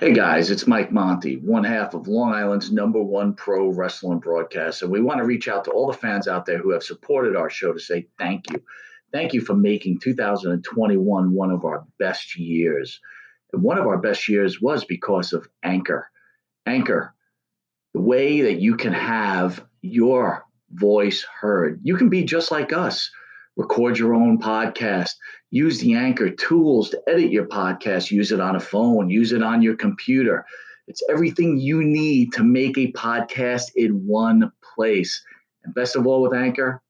Hey guys, it's Mike Monty, one half of Long Island's #1 pro wrestling broadcast. And we want to reach out to all the fans out there who have supported our show to say thank you. Thank you for making 2021 one of our best years. And one of our best years was because of Anchor. Anchor, the way that you can have your voice heard. You can be just like us. Record your own podcast. Use the Anchor tools to edit your podcast. Use it on a phone. Use it on your computer. It's everything you need to make a podcast in one place. And best of all with Anchor,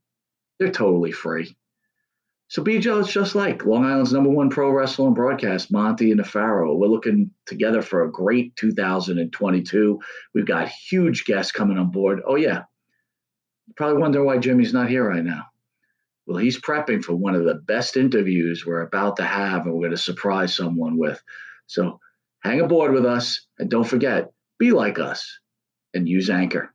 they're totally free. So be just like Long Island's #1 pro wrestling broadcast, Monty and the Pharaoh. We're looking together for a great 2022. We've got huge guests coming on board. Oh, yeah. You probably wonder why Jimmy's not here right now. Well, he's prepping for one of the best interviews we're about to have, and we're going to surprise someone with. So hang aboard with us, and don't forget, be like us and use Anchor.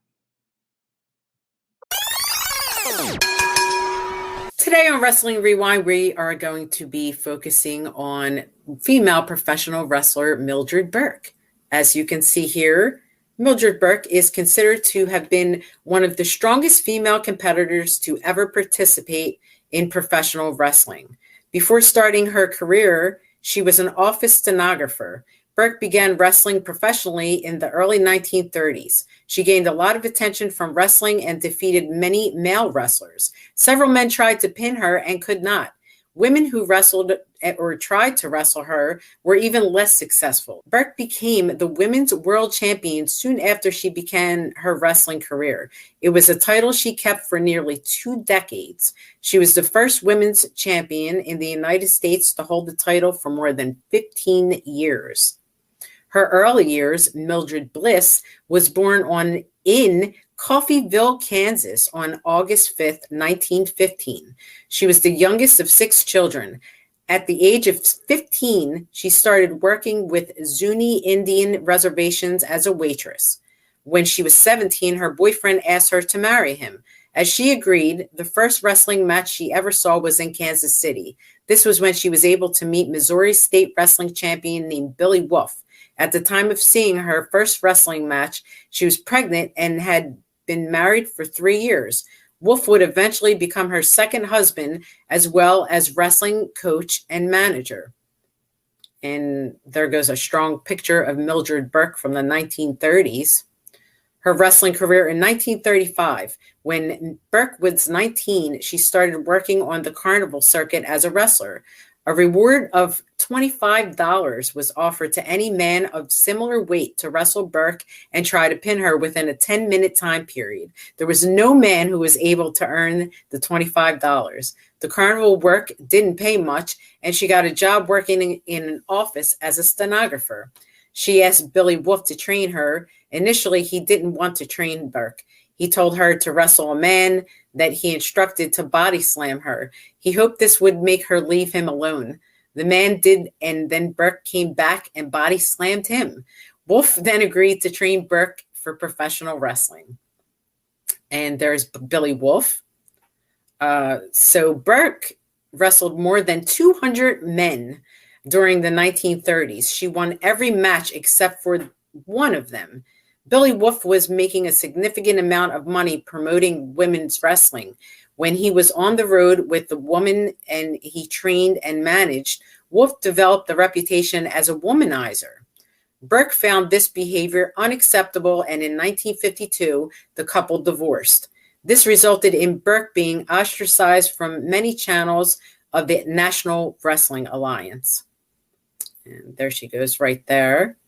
Today on Wrestling Rewind, we are going to be focusing on female professional wrestler Mildred Burke. As you can see here, Mildred Burke is considered to have been one of the strongest female competitors to ever participate in professional wrestling. Before starting her career, she was an office stenographer. Burke began wrestling professionally in the early 1930s. She gained a lot of attention from wrestling and defeated many male wrestlers. Several men tried to pin her and could not. Women who wrestled or tried to wrestle her were even less successful. Burke became the women's world champion soon after she began her wrestling career. It was a title she kept for nearly 2 decades. She was the first women's champion in the United States to hold the title for more than 15 years. Her early years, Mildred Bliss, was born in Coffeyville, Kansas on August 5th, 1915. She was the youngest of 6 children. At the age of 15, she started working with Zuni Indian reservations as a waitress. When she was 17, her boyfriend asked her to marry him. As she agreed, the first wrestling match she ever saw was in Kansas City. This was when she was able to meet Missouri State wrestling champion named Billy Wolf. At the time of seeing her first wrestling match, she was pregnant and had been married for 3 years. Wolf would eventually become her second husband, as well as wrestling coach and manager. And there goes a strong picture of Mildred Burke from the 1930s. Her wrestling career in 1935. When Burke was 19, she started working on the carnival circuit as a wrestler. A reward of $25 was offered to any man of similar weight to wrestle Burke and try to pin her within a 10-minute time period. There was no man who was able to earn the $25. The carnival work didn't pay much, and she got a job working in an office as a stenographer. She asked Billy Wolf to train her. Initially, he didn't want to train Burke. He told her to wrestle a man that he instructed to body slam her. He hoped this would make her leave him alone. The man did, and then Burke came back and body slammed him. Wolf then agreed to train Burke for professional wrestling. And there's Billy Wolf. So Burke wrestled more than 200 men during the 1930s. She won every match except for one of them. Billy Wolf was making a significant amount of money promoting women's wrestling. When he was on the road with the woman and he trained and managed, Wolf developed a reputation as a womanizer. Burke found this behavior unacceptable, and in 1952, the couple divorced. This resulted in Burke being ostracized from many channels of the National Wrestling Alliance. And there she goes right there.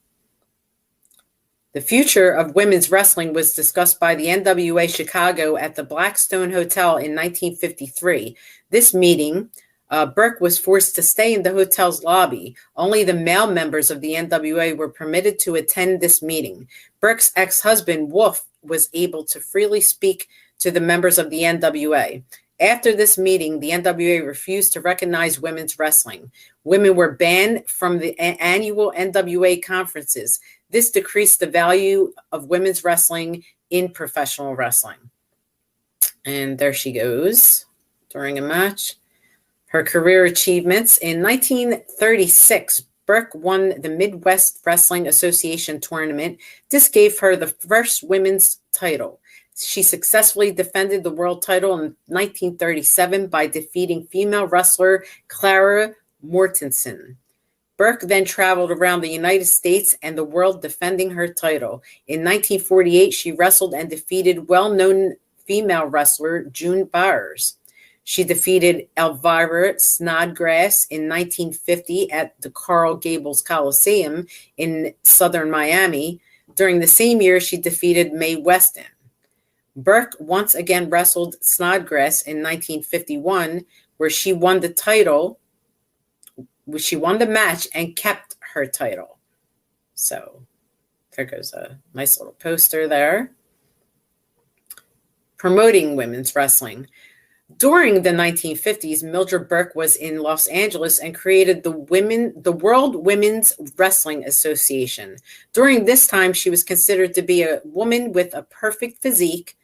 The future of women's wrestling was discussed by the NWA Chicago at the Blackstone Hotel in 1953. This meeting, Burke was forced to stay in the hotel's lobby. Only the male members of the NWA were permitted to attend this meeting. Burke's ex-husband, Wolf, was able to freely speak to the members of the NWA. After this meeting, the NWA refused to recognize women's wrestling. Women were banned from the annual NWA conferences. This decreased the value of women's wrestling in professional wrestling. And there she goes during a match. Her career achievements. In 1936, Burke won the Midwest Wrestling Association tournament. This gave her the first women's title. She successfully defended the world title in 1937 by defeating female wrestler Clara Mortensen. Burke then traveled around the United States and the world defending her title. In 1948, she wrestled and defeated well-known female wrestler June Byers. She defeated Elvira Snodgrass in 1950 at the Coral Gables Coliseum in southern Miami. During the same year, she defeated Mae Weston. Burke once again wrestled Snodgrass in 1951, where she won the title. She won the match and kept her title. So there goes a nice little poster there. Promoting women's wrestling. During the 1950s, Mildred Burke was in Los Angeles and created the World Women's Wrestling Association. During this time, she was considered to be a woman with a perfect physique,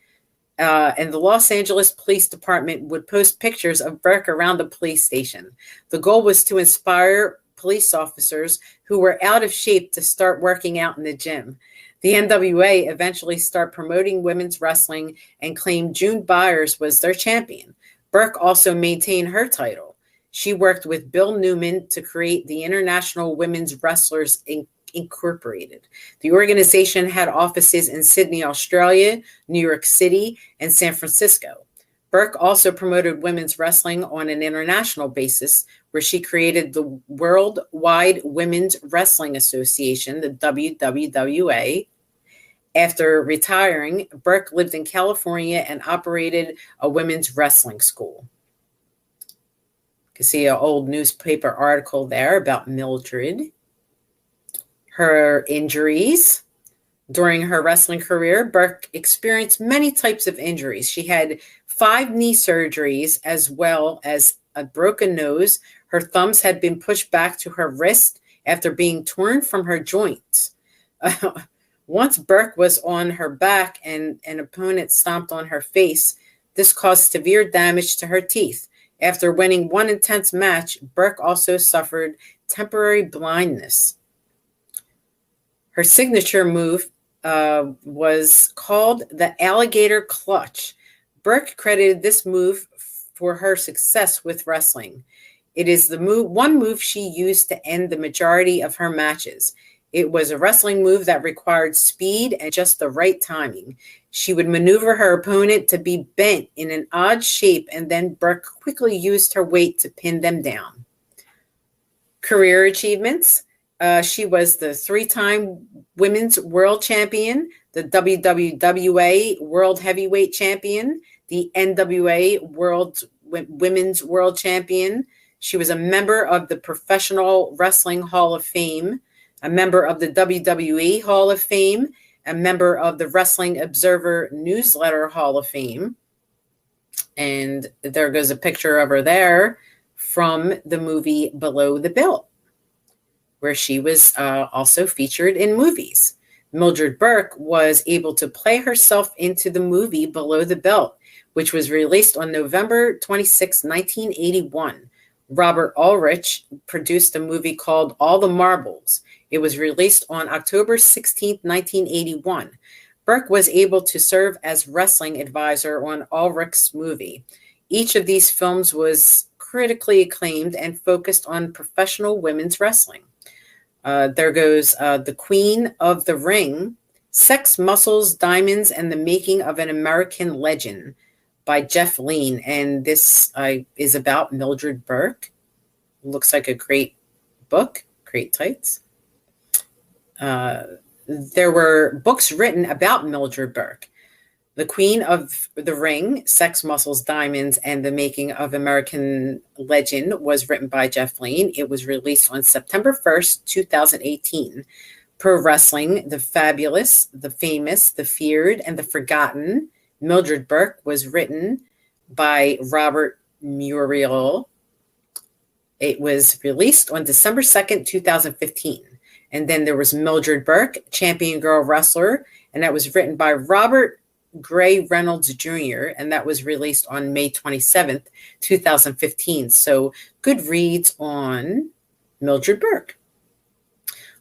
and the Los Angeles Police Department would post pictures of Burke around the police station. The goal was to inspire police officers who were out of shape to start working out in the gym. The NWA eventually started promoting women's wrestling and claimed June Byers was their champion. Burke also maintained her title. She worked with Bill Newman to create the International Women's Wrestlers Incorporated. The organization had offices in Sydney, Australia, New York City, and San Francisco. Burke also promoted women's wrestling on an international basis, where she created the Worldwide Women's Wrestling Association, the WWWA. After retiring, Burke lived in California and operated a women's wrestling school. You can see an old newspaper article there about Mildred. Her injuries. During her wrestling career, Burke experienced many types of injuries. She had 5 knee surgeries as well as a broken nose. Her thumbs had been pushed back to her wrist after being torn from her joints. Once Burke was on her back and an opponent stomped on her face. This caused severe damage to her teeth. After winning one intense match, Burke also suffered temporary blindness. Her signature move was called the alligator clutch. Burke credited this move for her success with wrestling. It is the one move she used to end the majority of her matches. It was a wrestling move that required speed and just the right timing. She would maneuver her opponent to be bent in an odd shape, and then Burke quickly used her weight to pin them down. Career achievements. She was the 3-time women's world champion, the WWWA World Heavyweight Champion, the NWA Women's World Champion. She was a member of the Professional Wrestling Hall of Fame, a member of the WWE Hall of Fame, a member of the Wrestling Observer Newsletter Hall of Fame. And there goes a picture of her there from the movie Below the Belt, where she was also featured in movies. Mildred Burke was able to play herself into the movie Below the Belt, which was released on November 26, 1981. Robert Ulrich produced a movie called All the Marbles. It was released on October 16, 1981. Burke was able to serve as wrestling advisor on Ulrich's movie. Each of these films was critically acclaimed and focused on professional women's wrestling. There goes The Queen of the Ring, Sex, Muscles, Diamonds, and the Making of an American Legend by Jeff Lean. And this is about Mildred Burke. Looks like a great book, great tights. There were books written about Mildred Burke. The Queen of the Ring, Sex, Muscles, Diamonds, and the Making of American Legend was written by Jeff Lean. It was released on September 1st, 2018. Pro Wrestling, The Fabulous, The Famous, The Feared, and The Forgotten. Mildred Burke was written by Robert Muriel. It was released on December 2nd, 2015. And then there was Mildred Burke, Champion Girl Wrestler, and that was written by Robert Gray Reynolds Jr., and that was released on May 27th, 2015. So good reads on Mildred Burke.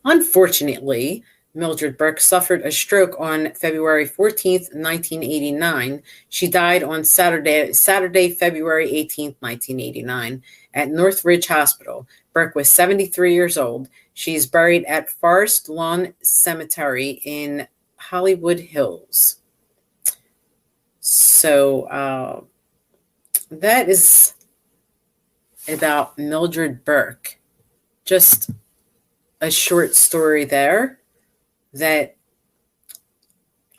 Unfortunately, Mildred Burke suffered a stroke on February 14th, 1989. She died on Saturday, February 18th, 1989 at Northridge Hospital. Burke was 73 years old. She is buried at Forest Lawn Cemetery in Hollywood Hills. So that is about Mildred Burke. Just a short story there that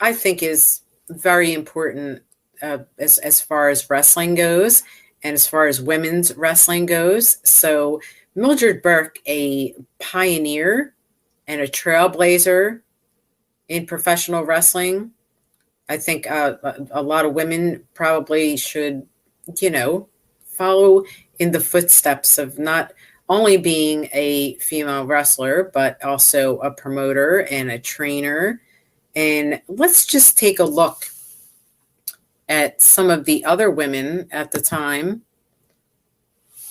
I think is very important as far as wrestling goes and as far as women's wrestling goes. So Mildred Burke, a pioneer and a trailblazer in professional wrestling. I think a lot of women probably should, follow in the footsteps of not only being a female wrestler, but also a promoter and a trainer. And let's just take a look at some of the other women at the time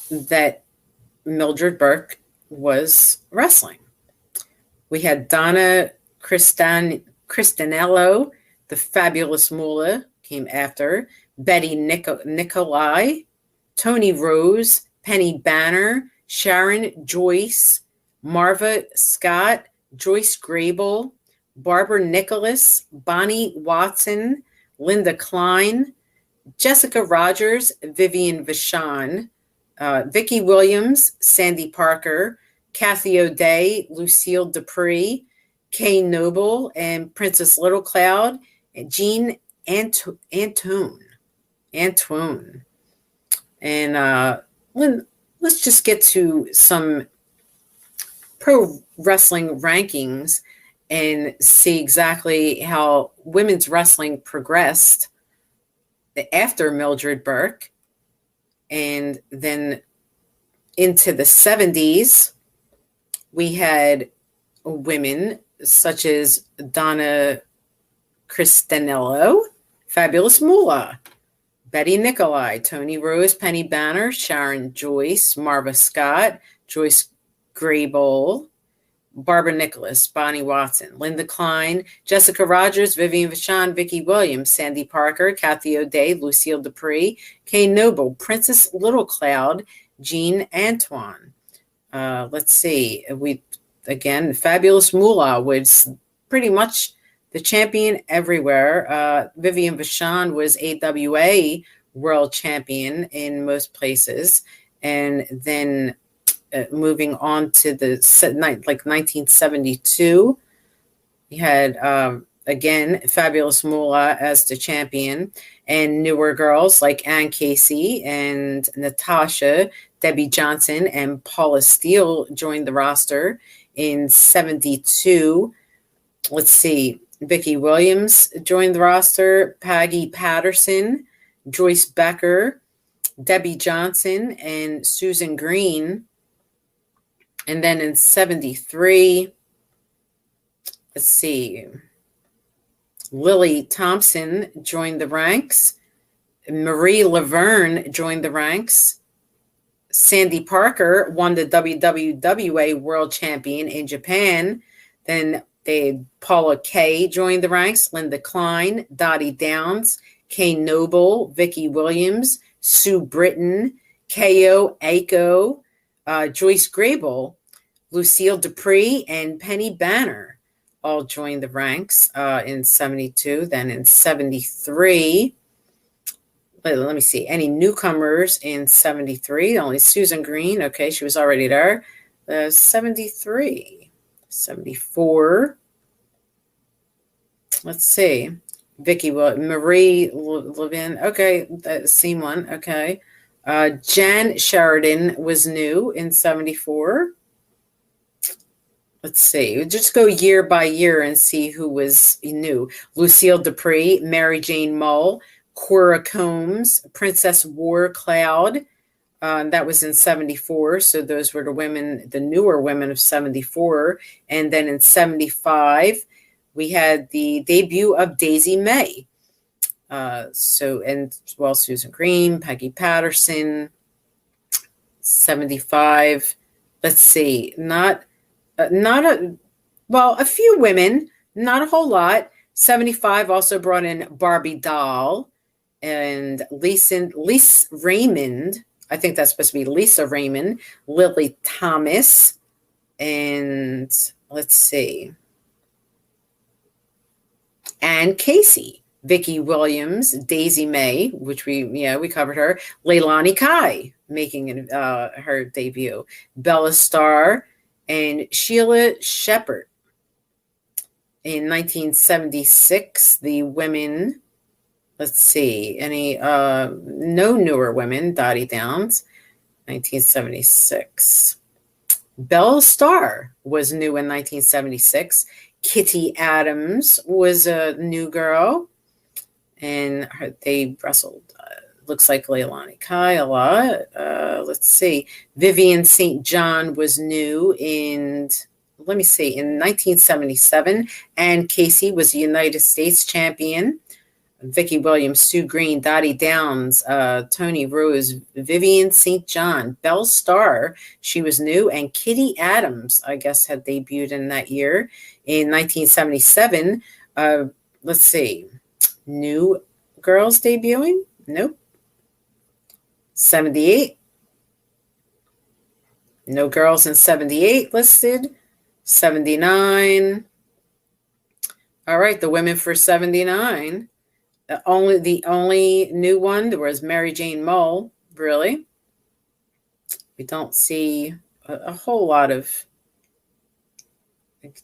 that Mildred Burke was wrestling. We had Donna Cristanello, the Fabulous Moolah came after, Betty Nicolai, Tony Rose, Penny Banner, Sharon Joyce, Marva Scott, Joyce Grable, Barbara Nicholas, Bonnie Watson, Linda Klein, Jessica Rogers, Vivian Vashon, Vicki Williams, Sandy Parker, Kathy O'Day, Lucille Dupree, Kay Noble, and Princess Little Cloud, and Jean Antoine. And let's just get to some pro wrestling rankings and see exactly how women's wrestling progressed after Mildred Burke. And then into the 70s, we had women such as Donna Cristanello, Fabulous Moolah, Betty Nicolai, Tony Rose, Penny Banner, Sharon Joyce, Marva Scott, Joyce Grable, Barbara Nicholas, Bonnie Watson, Linda Klein, Jessica Rogers, Vivian Vashon, Vicki Williams, Sandy Parker, Kathy O'Day, Lucille Dupree, Kay Noble, Princess Little Cloud, Jean Antoine. Let's see. Fabulous Moolah was pretty much the champion everywhere. Vivian Vashon was AWA world champion in most places. And then moving on to the 1972, we had again Fabulous Moolah as the champion, and newer girls like Ann Casey and Natasha, Debbie Johnson, and Paula Steele joined the roster in 72. Let's see, Vicki Williams joined the roster, Peggy Patterson, Joyce Becker, Debbie Johnson, and Susan Green. And then in 73, let's see, Lily Thompson joined the ranks. Marie Laverne joined the ranks. Sandy Parker won the WWWA World Champion in Japan. Then Paula Kay joined the ranks. Linda Klein, Dottie Downs, Kay Noble, Vicki Williams, Sue Britton, Ko Aiko, Joyce Grable, Lucille Dupree, and Penny Banner all joined the ranks in 72. Then in 73, let me see, any newcomers in 73? Only Susan Green. Okay, she was already there. 73, 74. Let's see. Marie Levin. Okay, same one. Okay. Jan Sheridan was new in 74. Let's see. Just go year by year and see who was new. Lucille Dupree, Mary Jane Mull, Cora Combs, Princess War Cloud. That was in 74. So those were the newer women of 74. And then in 75, we had the debut of Daisy May. Susan Green, Peggy Patterson, 75. Let's see, not Well, a few women, not a whole lot. 75 also brought in Barbie Doll and Lisa Raymond. I think that's supposed to be Lisa Raymond, Lily Thomas, and let's see, Ann Casey, Vicki Williams, Daisy May, which we covered her, Leilani Kai making her debut, Bella Starr, and Sheila Shepherd. In 1976, the women, let's see, no newer women, Dottie Downs, 1976. Belle Starr was new in 1976. Kitty Adams was a new girl, and they wrestled, looks like Leilani Kai a lot. Let's see, Vivian St. John was new in 1977, and Casey was the United States champion. Vicki Williams, Sue Green, Dottie Downs, Tony Rose, Vivian St. John, Belle Starr, she was new, and Kitty Adams, I guess, had debuted in that year. In 1977, let's see, new girls debuting? Nope. 78, no girls in 78 listed. 79. All right, the women for 79. The only new one was Mary Jane Mull. Really, we don't see a whole lot of.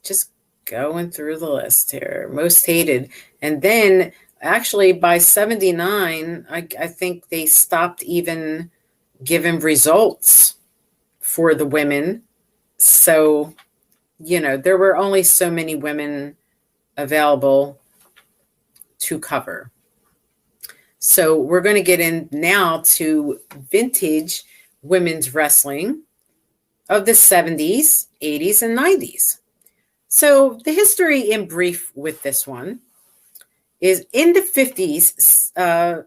Just going through the list here. Most hated, and then actually by 79, I think they stopped even giving results for the women. So, there were only so many women available to cover. So we're going to get in now to vintage women's wrestling of the 70s, 80s, and 90s. So the history in brief with this one is in the 50s,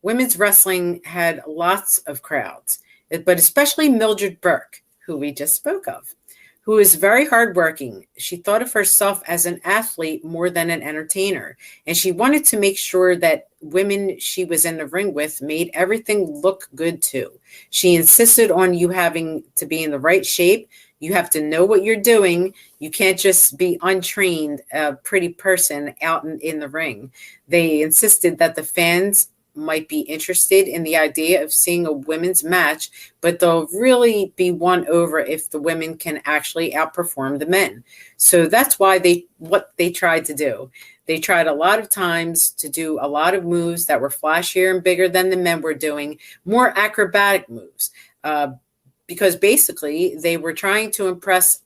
women's wrestling had lots of crowds, but especially Mildred Burke, who we just spoke of, who is very hardworking. She thought of herself as an athlete more than an entertainer, and she wanted to make sure that women she was in the ring with made everything look good too. She insisted on you having to be in the right shape. You have to know what you're doing. You can't just be untrained, a pretty person out in the ring. They insisted that the fans might be interested in the idea of seeing a women's match, but they'll really be won over if the women can actually outperform the men. So that's why what they tried to do. They tried a lot of times to do a lot of moves that were flashier and bigger than the men were doing, more acrobatic moves, because basically they were trying to impress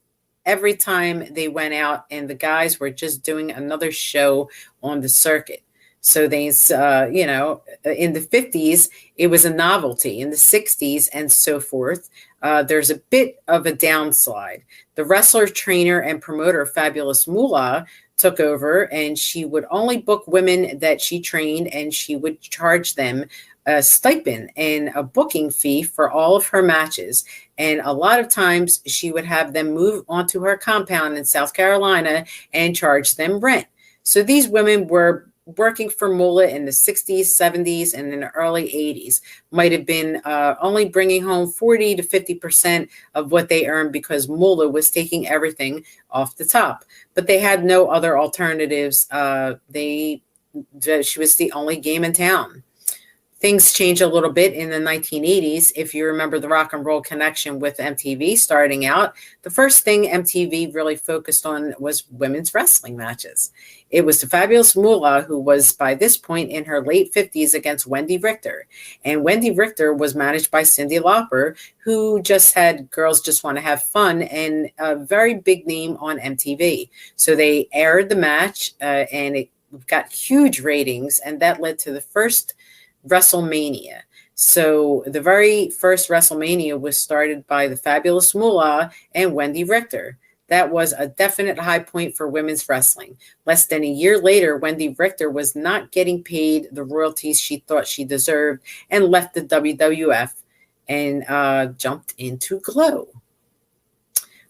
every time they went out, and the guys were just doing another show on the circuit. So they, in the 50s, it was a novelty. In the 60s and so forth, there's a bit of a downslide. The wrestler, trainer, and promoter Fabulous Moolah took over, and she would only book women that she trained, and she would charge them a stipend and a booking fee for all of her matches. And a lot of times she would have them move onto her compound in South Carolina and charge them rent. So these women were working for Moolah in the 60s, 70s, and in the early 80s, might have been only bringing home 40 to 50% of what they earned because Moolah was taking everything off the top. But they had no other alternatives. She was the only game in town. Things changed a little bit in the 1980s. If you remember the Rock and Roll Connection with MTV starting out, the first thing MTV really focused on was women's wrestling matches. It was the Fabulous Moolah who was by this point in her late 50s against Wendy Richter. And Wendy Richter was managed by Cyndi Lauper, who just had Girls Just Want to Have Fun and a very big name on MTV. So they aired the match and it got huge ratings, and that led to the first Wrestlemania. So the very first Wrestlemania was started by the Fabulous Moolah and Wendy Richter. That was a definite high point for women's wrestling. Less than a year later, Wendy Richter was not getting paid the royalties she thought she deserved and left the WWF and jumped into Glow.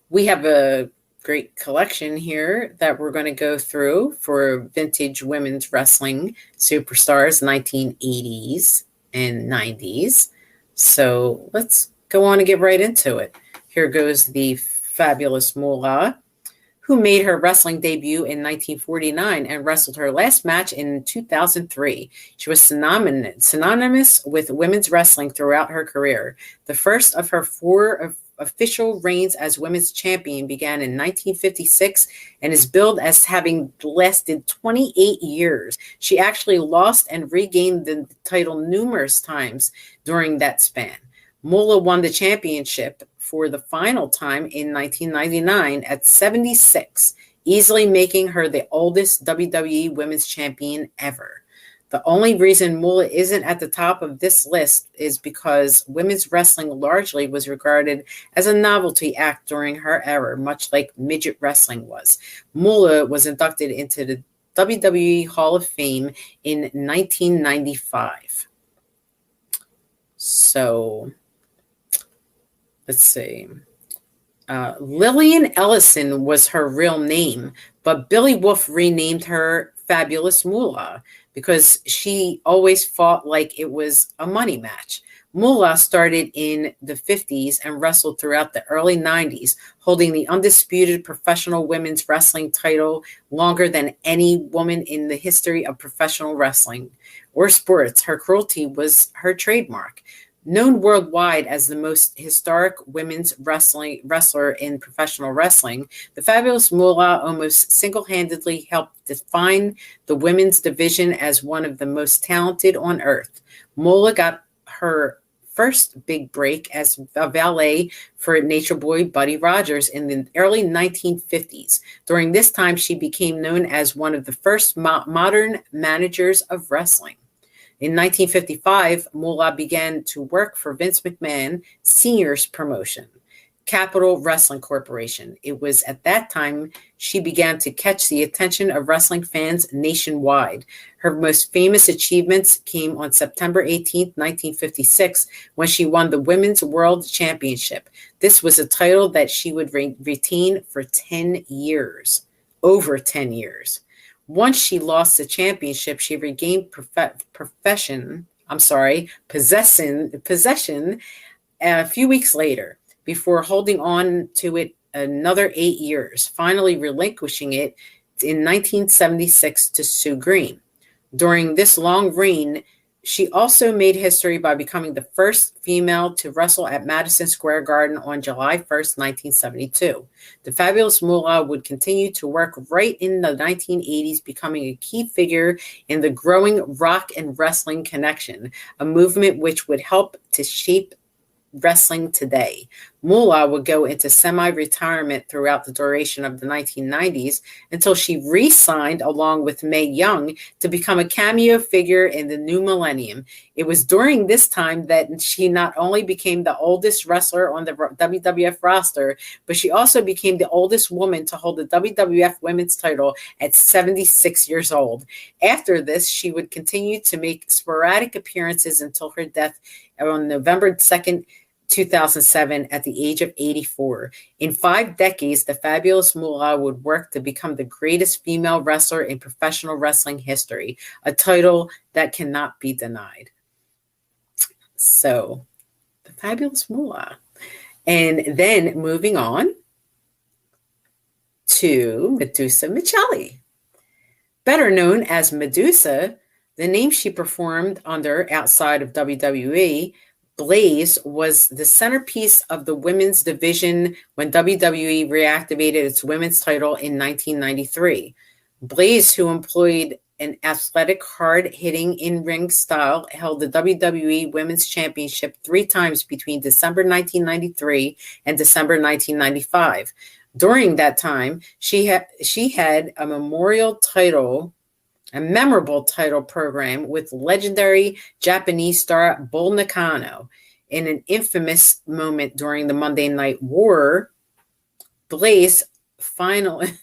We have a great collection here that we're going to go through for vintage women's wrestling superstars, 1980s and 90s. So let's go on and get right into it. Here goes the fabulous Moolah, who made her wrestling debut in 1949 and wrestled her last match in 2003. She was synonymous with women's wrestling throughout her career. The first of her 4 official reigns as women's champion began in 1956 and is billed as having lasted 28 years. She actually lost and regained the title numerous times during that span. Moolah won the championship for the final time in 1999 at 76, easily making her the oldest WWE Women's Champion ever. The only reason Moolah isn't at the top of this list is because women's wrestling largely was regarded as a novelty act during her era, much like midget wrestling was. Moolah was inducted into the WWE Hall of Fame in 1995. So let's see. Lillian Ellison was her real name, but Billy Wolf renamed her Fabulous Moolah because she always fought like it was a money match. Moolah started in the 50s and wrestled throughout the early 90s, holding the undisputed professional women's wrestling title longer than any woman in the history of professional wrestling or sports. Her cruelty was her trademark. Known worldwide as the most historic women's wrestler in professional wrestling, the fabulous Moolah almost single-handedly helped define the women's division as one of the most talented on earth. Moolah got her first big break as a valet for Nature Boy Buddy Rogers in the early 1950s. During this time, she became known as one of the first modern managers of wrestling. In 1955, Moolah began to work for Vince McMahon Sr.'s promotion, Capital Wrestling Corporation. It was at that time she began to catch the attention of wrestling fans nationwide. Her most famous achievements came on September 18, 1956, when she won the Women's World Championship. This was a title that she would retain for 10 years, over 10 years. Once she lost the championship, she regained possession a few weeks later before holding on to it another 8 years, finally relinquishing it in 1976 to Sue Green. During this long reign, she also made history by becoming the first female to wrestle at Madison Square Garden on July 1st, 1972. The fabulous Moolah would continue to work right in the 1980s, becoming a key figure in the growing rock and wrestling connection, a movement which would help to shape wrestling today. Moolah would go into semi-retirement throughout the duration of the 1990s until she re-signed along with Mae Young to become a cameo figure in the new millennium. It was during this time that she not only became the oldest wrestler on the WWF roster, but she also became the oldest woman to hold the WWF women's title at 76 years old. After this, she would continue to make sporadic appearances until her death on November 2nd, 2007 at the age of 84. In 5 decades, the fabulous Moolah would work to become the greatest female wrestler in professional wrestling history, a title that cannot be denied. So, the fabulous Moolah. And then moving on to Medusa Micelli. Better known as Medusa, the name she performed under outside of WWE, Blaze was the centerpiece of the women's division when WWE reactivated its women's title in 1993. Blaze, who employed an athletic, hard-hitting in-ring style, held the WWE Women's Championship 3 times between December 1993 and December 1995. During that time, she had a memorable title program with legendary Japanese star Bull Nakano. In an infamous moment during the Monday Night War, Blaze's finale,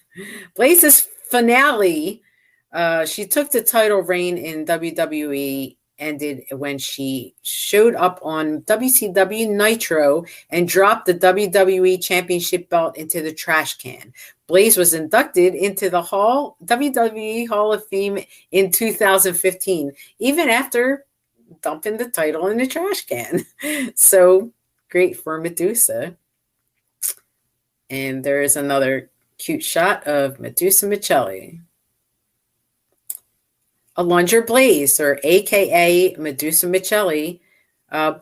she took the title reign in WWE ended when she showed up on WCW Nitro and dropped the WWE Championship belt into the trash can. Blaze was inducted into the WWE Hall of Fame in 2015, even after dumping the title in the trash can. So great for Medusa. And there's another cute shot of Medusa Micelli. Alundra Blaze, or AKA Medusa Micelli,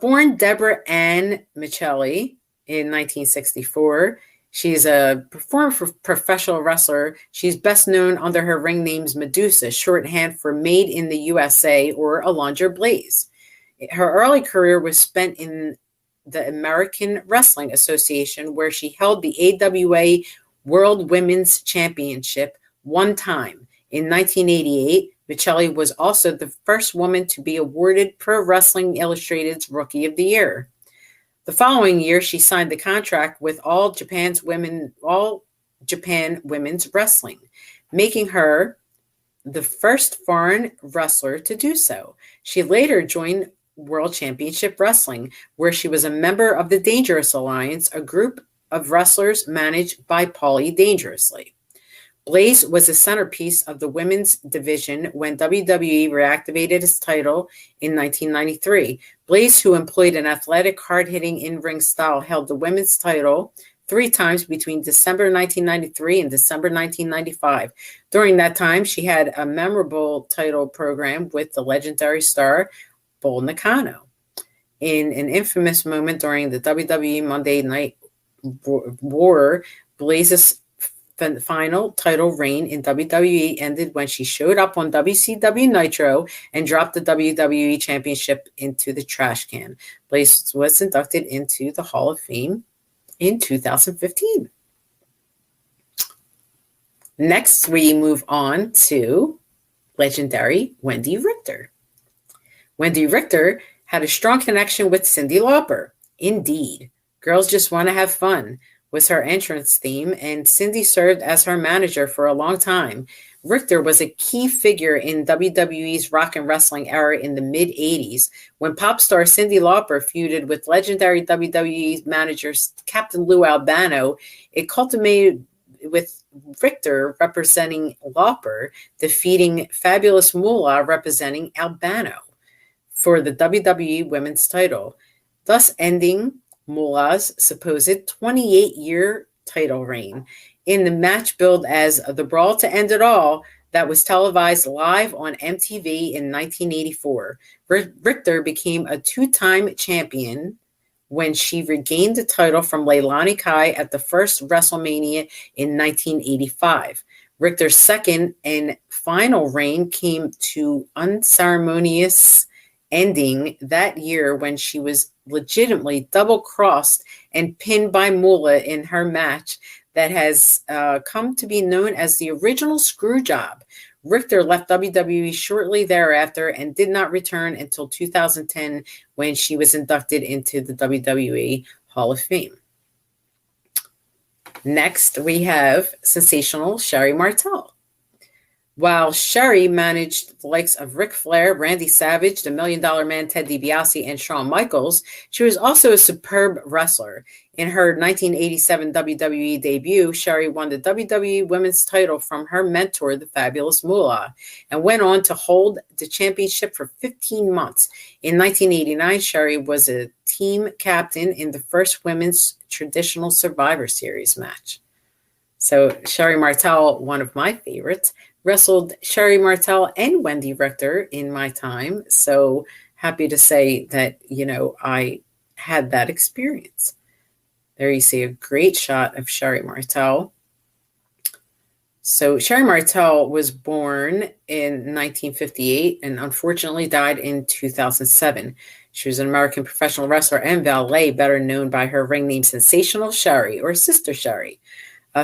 born Deborah Ann Micelli in 1964. She's a former professional wrestler. She's best known under her ring names Medusa, shorthand for Made in the USA, or Alundra Blaze. Her early career was spent in the American Wrestling Association, where she held the AWA World Women's Championship one time. In 1988, Micelli was also the first woman to be awarded Pro Wrestling Illustrated's Rookie of the Year. The following year, she signed the contract with All Japan Women's Wrestling, making her the first foreign wrestler to do so. She later joined World Championship Wrestling, where she was a member of the Dangerous Alliance, a group of wrestlers managed by Paulie Dangerously. Blaze was the centerpiece of the women's division when WWE reactivated its title in 1993. Blaze, who employed an athletic, hard-hitting in-ring style, held the women's title 3 times between December 1993 and December 1995. During that time, she had a memorable title program with the legendary star Bull Nakano. In an infamous moment during the WWE Monday Night War, Blaze's final title reign in WWE ended when she showed up on WCW Nitro and dropped the WWE Championship into the trash can. Blaze was inducted into the Hall of Fame in 2015. Next, we move on to legendary Wendy Richter. Wendy Richter had a strong connection with Cyndi Lauper. Indeed, Girls Just Want to Have Fun was her entrance theme, and Cyndi served as her manager for a long time. Richter was a key figure in WWE's rock and wrestling era in the mid-'80s, when pop star Cyndi Lauper feuded with legendary WWE manager Captain Lou Albano. It culminated with Richter representing Lauper, defeating Fabulous Moolah representing Albano for the WWE Women's title, thus ending Moolah's supposed 28-year title reign. In the match billed as The Brawl to End It All, that was televised live on MTV in 1984. Richter became a 2-time champion when she regained the title from Leilani Kai at the first Wrestlemania in 1985. Richter's second and final reign came to unceremonious ending that year when she was legitimately double-crossed and pinned by Moolah in her match that has come to be known as the original Screwjob. Richter left WWE shortly thereafter and did not return until 2010 when she was inducted into the WWE Hall of Fame. Next, we have sensational Sherry Martel. While Sherry managed the likes of Ric Flair, Randy Savage, the $1 Million Man Ted DiBiase, and Shawn Michaels, she was also a superb wrestler. In her 1987 WWE debut, Sherry won the WWE Women's title from her mentor, the Fabulous Moolah, and went on to hold the championship for 15 months. In 1989, Sherry was a team captain in the first women's traditional Survivor Series match. So Sherry Martel, one of my favorites, wrestled Sherry Martel and Wendy Richter in my time. So happy to say that, I had that experience. There you see a great shot of Sherry Martel. So Sherry Martel was born in 1958 and unfortunately died in 2007. She was an American professional wrestler and valet, better known by her ring name Sensational Sherry or Sister Sherry.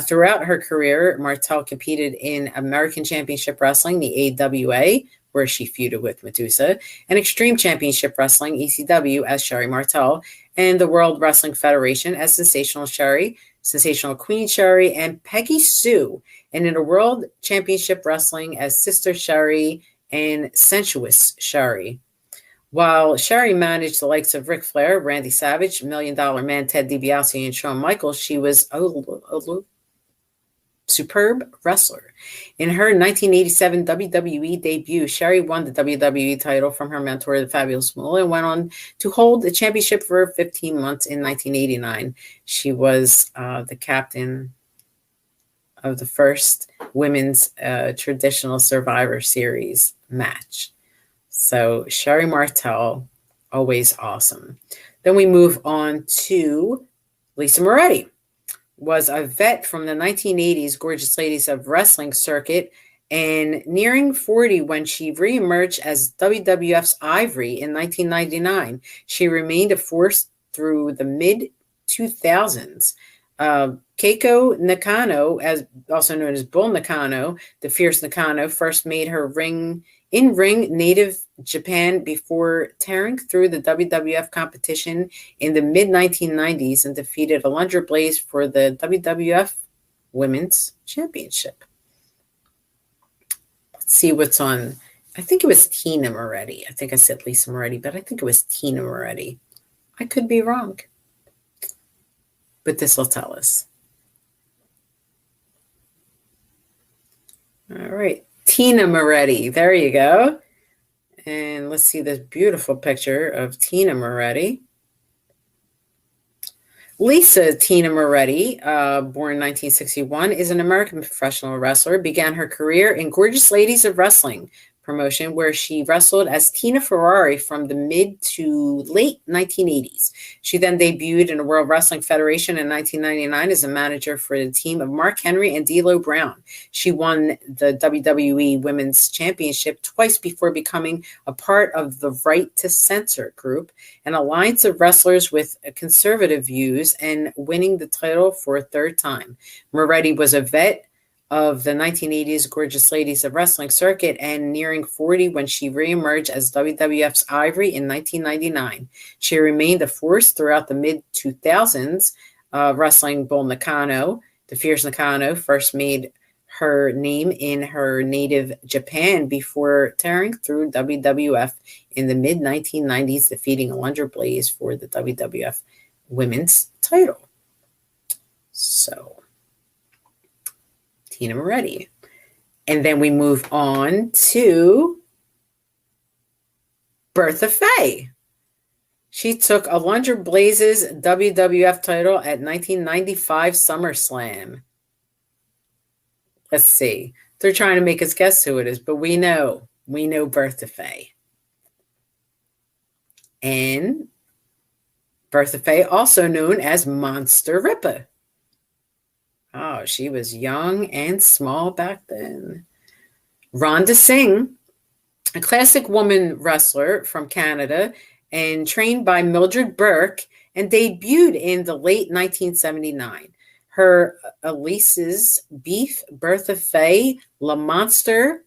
Throughout her career, Martel competed in American Championship Wrestling, the AWA, where she feuded with Medusa, and Extreme Championship Wrestling, ECW, as Sherry Martel, and the World Wrestling Federation as Sensational Sherry, Sensational Queen Sherry, and Peggy Sue, and in the World Championship Wrestling as Sister Sherry and Sensuous Sherry. While Sherry managed the likes of Ric Flair, Randy Savage, Million Dollar Man Ted DiBiase, and Shawn Michaels, she was a superb wrestler. In her 1987 WWE debut, Sherry won the WWE title from her mentor, the Fabulous Moolah, and went on to hold the championship for 15 months in 1989. She was the captain of the first women's traditional Survivor Series match. So Sherry Martel, always awesome. Then we move on to Lisa Moretti. Was a vet from the 1980s Gorgeous Ladies of Wrestling circuit and nearing 40 when she reemerged as WWF's Ivory in 1999. She remained a force through the mid-2000s. Keiko Nakano, as also known as Bull Nakano, the Fierce Nakano, first made her in-ring native Japan before tearing through the WWF competition in the mid-1990s and defeated Alundra Blaze for the WWF Women's Championship. Let's see what's on. I think it was Tina Moretti. I think I said Lisa Moretti, but I think it was Tina Moretti. I could be wrong, but this will tell us. All right. Tina Moretti. There you go. And let's see this beautiful picture of Tina Moretti. Lisa Tina Moretti, born 1961, is an American professional wrestler. Began her career in Gorgeous Ladies of Wrestling promotion, where she wrestled as Tina Ferrari from the mid to late 1980s. She then debuted in the World Wrestling Federation in 1999 as a manager for the team of Mark Henry and D'Lo Brown. She won the WWE Women's Championship twice before becoming a part of the Right to Censor group, an alliance of wrestlers with conservative views, and winning the title for a third time. Moretti was a vet of the 1980s Gorgeous Ladies of Wrestling circuit and nearing 40 when she reemerged as WWF's Ivory in 1999. She remained a force throughout the mid-2000s, wrestling Bull Nakano. The Fierce Nakano first made her name in her native Japan before tearing through WWF in the mid-1990s, defeating Alundra Blaze for the WWF Women's title. So Tina Moretti. And then we move on to Bertha Faye. She took Alundra Blaze's WWF title at 1995 SummerSlam. Let's see. They're trying to make us guess who it is, but we know Bertha Faye. And Bertha Faye, also known as Monster Ripper. Oh, she was young and small back then. Rhonda Singh, a classic woman wrestler from Canada and trained by Mildred Burke and debuted in the late 1979. Her Elise's Beef, Bertha Faye, La Monster,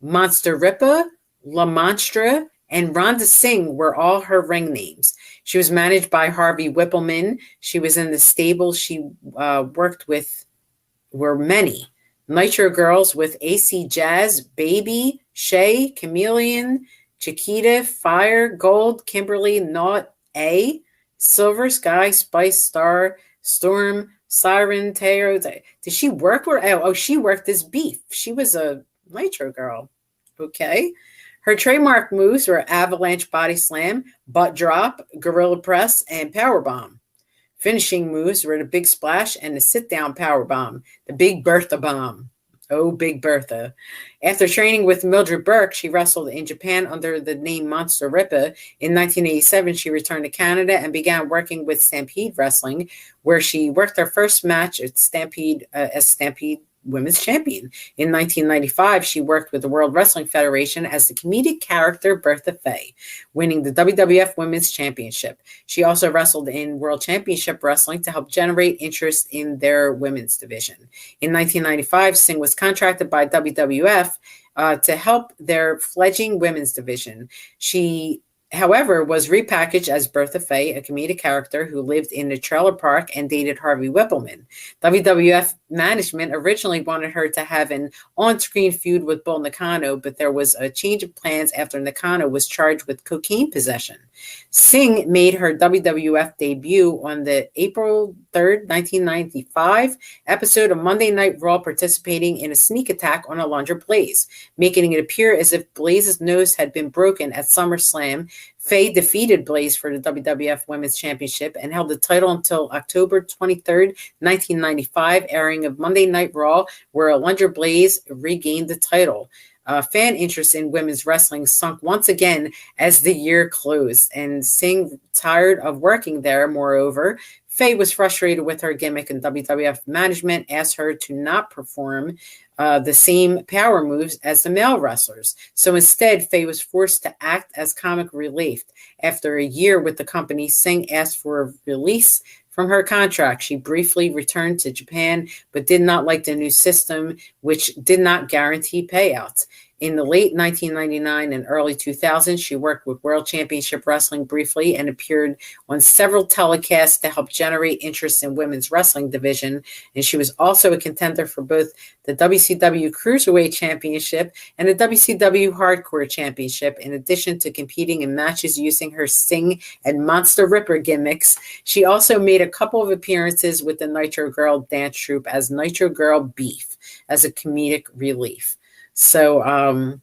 Monster Ripper, La Monstra, and Rhonda Singh were all her ring names. She was managed by Harvey Whippleman. She was in the stable she worked with were many. Nitro Girls with AC Jazz, Baby, Shay, Chameleon, Chiquita, Fire, Gold, Kimberly, Naut, A, Silver, Sky, Spice, Star, Storm, Siren, Teo. Did she work with? Oh, she worked as Beef. She was a Nitro Girl. Okay. Her trademark moves were Avalanche Body Slam, Butt Drop, Gorilla Press, and Powerbomb. Finishing moves were the Big Splash and the Sit-Down Powerbomb, the Big Bertha Bomb. Oh, Big Bertha. After training with Mildred Burke, she wrestled in Japan under the name Monster Ripper. In 1987, she returned to Canada and began working with Stampede Wrestling, where she worked her first match at Stampede as Stampede Women's Champion. In 1995, she worked with the World Wrestling Federation as the comedic character Bertha Faye, winning the WWF Women's Championship. She also wrestled in World Championship Wrestling to help generate interest in their women's division. In 1995, Singh was contracted by WWF to help their fledgling women's division. She however, was repackaged as Bertha Faye, a comedic character who lived in a trailer park and dated Harvey Whippleman. WWF management originally wanted her to have an on-screen feud with Bull Nakano, but there was a change of plans after Nakano was charged with cocaine possession. Singh made her WWF debut on the April 3rd, 1995 episode of Monday Night Raw, participating in a sneak attack on Alundra Blaze, making it appear as if Blaze's nose had been broken at SummerSlam. Faye defeated Blaze for the WWF Women's Championship and held the title until October 23rd, 1995, airing of Monday Night Raw, where Alundra Blaze regained the title. Fan interest in women's wrestling sunk once again as the year closed, and Singh tired of working there. Moreover, Faye was frustrated with her gimmick, and WWF management asked her to not perform the same power moves as the male wrestlers. So instead, Faye was forced to act as comic relief. After a year with the company, Singh asked for a release from her contract. She briefly returned to Japan, but did not like the new system, which did not guarantee payouts. In the late 1999 and early 2000s, she worked with World Championship Wrestling briefly and appeared on several telecasts to help generate interest in women's wrestling division. And she was also a contender for both the WCW Cruiserweight Championship and the WCW Hardcore Championship. In addition to competing in matches using her Sting and Monster Ripper gimmicks, she also made a couple of appearances with the Nitro Girl dance troupe as Nitro Girl Beef as a comedic relief. So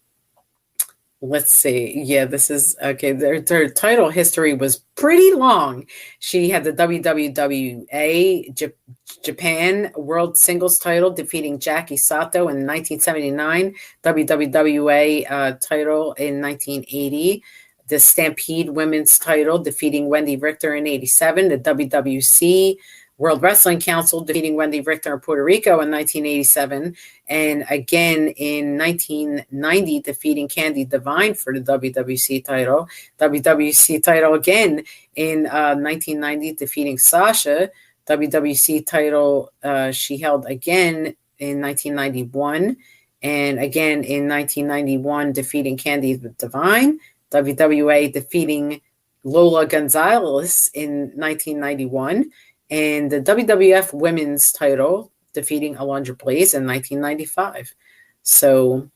let's see. Yeah, this is okay. Their title history was pretty long. She had the WWA Japan World Singles title, defeating Jackie Sato in 1979, WWA title in 1980, the Stampede Women's title, defeating Wendy Richter in 87, the WWC World Wrestling Council, defeating Wendy Richter in Puerto Rico in 1987, and again in 1990, defeating Candy Devine for the WWC title. WWC title again in 1990, defeating Sasha. WWC title she held again in 1991, and again in 1991, defeating Candy Devine. WWA defeating Lola Gonzalez in 1991. And the WWF Women's title, defeating Alundra Blaze in 1995. So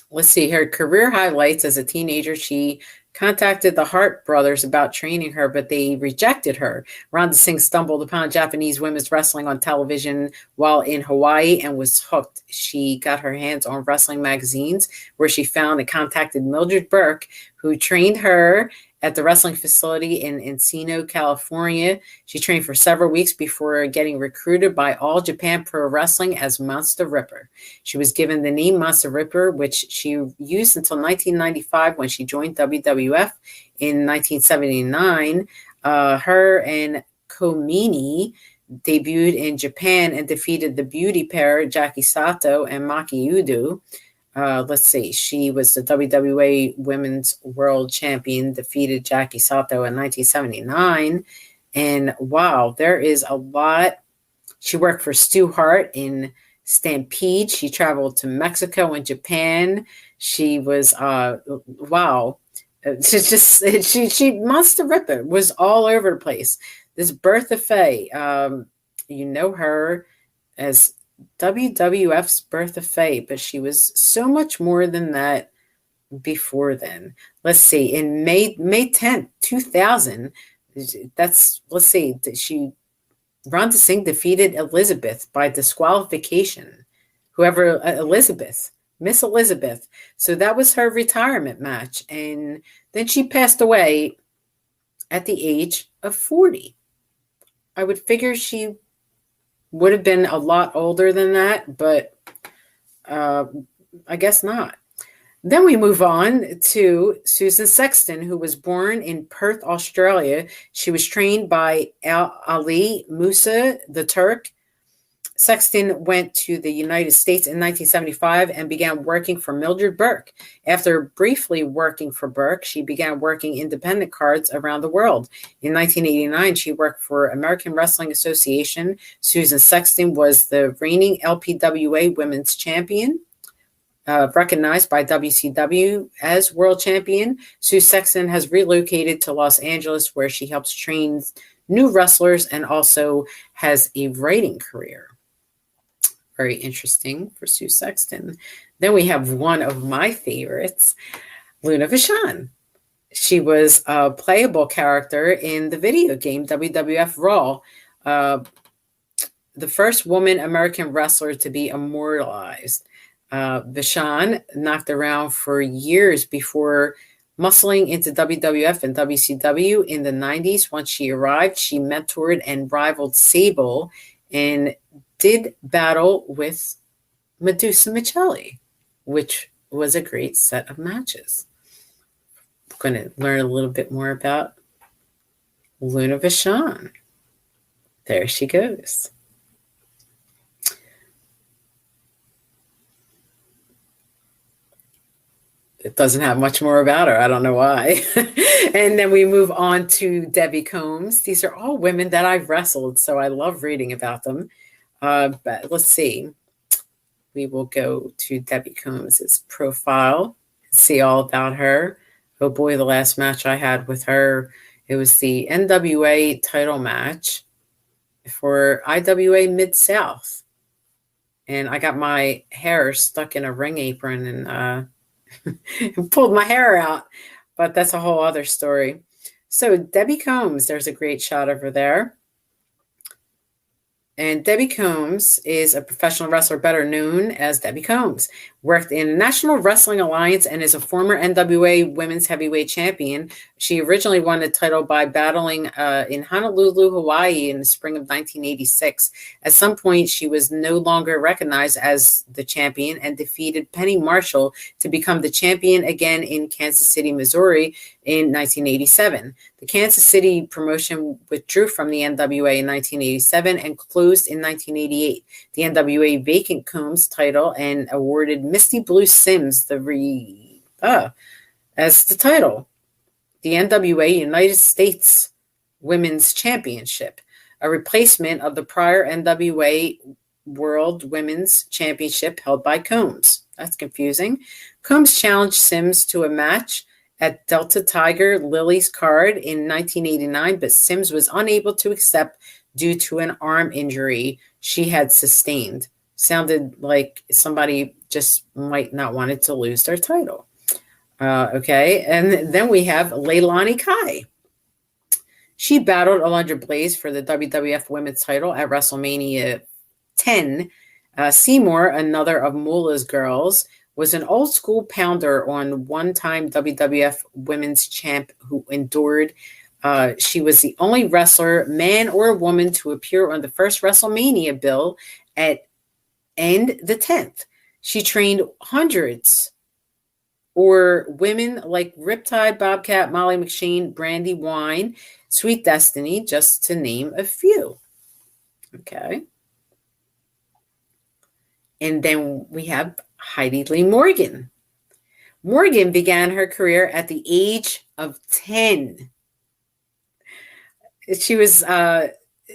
let's see, her career highlights: as a teenager, she contacted the Hart brothers about training her, but they rejected her. Rhonda Singh stumbled upon Japanese women's wrestling on television while in Hawaii and was hooked. She got her hands on wrestling magazines, where she found and contacted Mildred Burke, who trained her at the wrestling facility in Encino, California. She trained for several weeks before getting recruited by All Japan Pro Wrestling as Monster Ripper. She was given the name Monster Ripper, which she used until 1995 when she joined WWF. In 1979, her and Komini debuted in Japan and defeated the beauty pair Jackie Sato and Maki Udo. Let's see, she was the WWA Women's World Champion, defeated Jackie Sato in 1979. And wow, there is a lot. She worked for Stu Hart in Stampede. She traveled to Mexico and Japan. She was, wow. She Monster Ripper was all over the place. This Bertha Faye, you know her as WWF's Bertha Faye, but she was so much more than that before then. Let's see, in May 10th, 2000, Rhonda Singh defeated Elizabeth by disqualification. Miss Elizabeth. So that was her retirement match. And then she passed away at the age of 40. I would figure she would have been a lot older than that, but I guess not. Then we move on to Susan Sexton, who was born in Perth, Australia. She was trained by Ali Musa, the Turk. Sexton went to the United States in 1975 and began working for Mildred Burke. After briefly working for Burke, she began working independent cards around the world. In 1989, she worked for American Wrestling Association. Susan Sexton was the reigning LPWA Women's Champion. recognized by WCW as world champion, Sue Sexton has relocated to Los Angeles, where she helps train new wrestlers and also has a writing career. Very interesting for Sue Sexton. Then we have one of my favorites, Luna Vashon. She was a playable character in the video game WWF Raw, the first woman American wrestler to be immortalized. Vashon knocked around for years before muscling into WWF and WCW in the 90s. Once she arrived, she mentored and rivaled Sable and did battle with Medusa Micelli, which was a great set of matches. Going to learn a little bit more about Luna Vashon. There she goes. It doesn't have much more about her. I don't know why. And then we move on to Debbie Combs. These are all women that I've wrestled, so I love reading about them. But let's see. We will go to Debbie Combs' profile and see all about her. Oh boy, the last match I had with her, it was the NWA title match for IWA Mid-South. And I got my hair stuck in a ring apron and pulled my hair out. But that's a whole other story. So Debbie Combs, there's a great shot of her there. And Debbie Combs is a professional wrestler better known as Debbie Combs. Worked in National Wrestling Alliance and is a former NWA Women's Heavyweight Champion. She originally won the title by battling in Honolulu, Hawaii in the spring of 1986. At some point, she was no longer recognized as the champion and defeated Penny Marshall to become the champion again in Kansas City, Missouri in 1987. The Kansas City promotion withdrew from the NWA in 1987 and closed in 1988. The NWA vacant Combs title and awarded Misty Blue Sims as the title. The NWA United States Women's Championship, a replacement of the prior NWA World Women's Championship held by Combs. That's confusing. Combs challenged Sims to a match at Delta Tiger Lily's card in 1989, but Sims was unable to accept due to an arm injury she had sustained. Sounded like somebody just might not wanted to lose their title. Okay, and then we have Leilani Kai. She battled Alundra Blaze for the WWF Women's title at WrestleMania 10. Seymour, another of Moolah's girls, was an old school pounder on one-time WWF Women's champ who endured. She was the only wrestler, man or woman, to appear on the first WrestleMania bill at End the 10th. She trained hundreds or women like Riptide, Bobcat, Molly McShane, Brandy Wine, Sweet Destiny, just to name a few. Okay. And then we have Heidi Lee Morgan. Morgan began her career at the age of 10. She was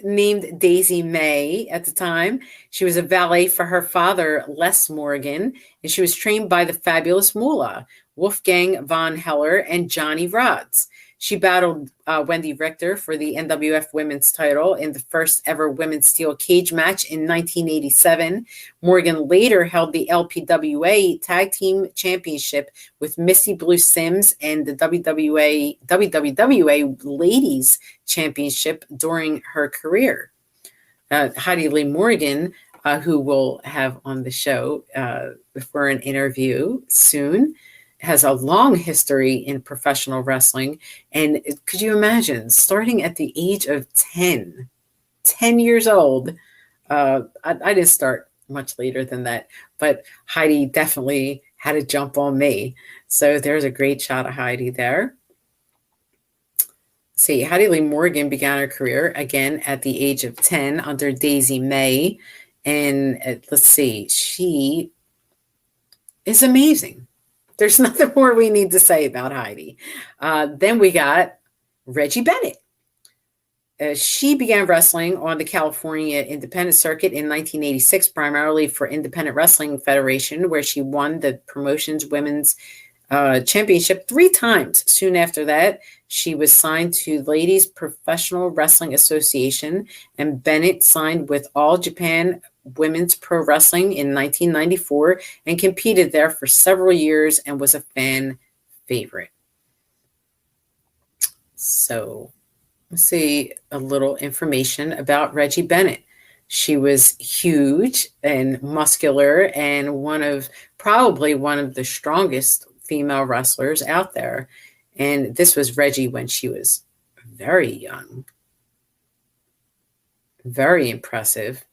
named Daisy May at the time. She was a valet for her father, Les Morgan, and she was trained by the fabulous Moolah, Wolfgang von Heller, and Johnny Rodz. She battled Wendy Richter for the NWF Women's title in the first ever women's steel cage match in 1987. Morgan later held the LPWA Tag Team Championship with Misty Blue Sims and the WWA Ladies Championship during her career. Heidi Lee Morgan, who we'll have on the show for an interview soon, has a long history in professional wrestling. And could you imagine starting at the age of 10 years old? I didn't start much later than that, but Heidi definitely had a jump on me. So there's a great shot of Heidi there. See, Heidi Lee Morgan began her career again at the age of 10 under Daisy May. And let's see, she is amazing. There's nothing more we need to say about Heidi. Then we got Reggie Bennett. She began wrestling on the California independent circuit in 1986, primarily for Independent Wrestling Federation, where she won the promotion's women's championship 3 times. Soon after that, she was signed to Ladies Professional Wrestling Association, and Bennett signed with All Japan Women's Pro Wrestling in 1994 and competed there for several years and was a fan favorite. So let's see a little information about Reggie Bennett. She was huge and muscular and probably one of the strongest female wrestlers out there. And this was Reggie when she was very young. Very impressive.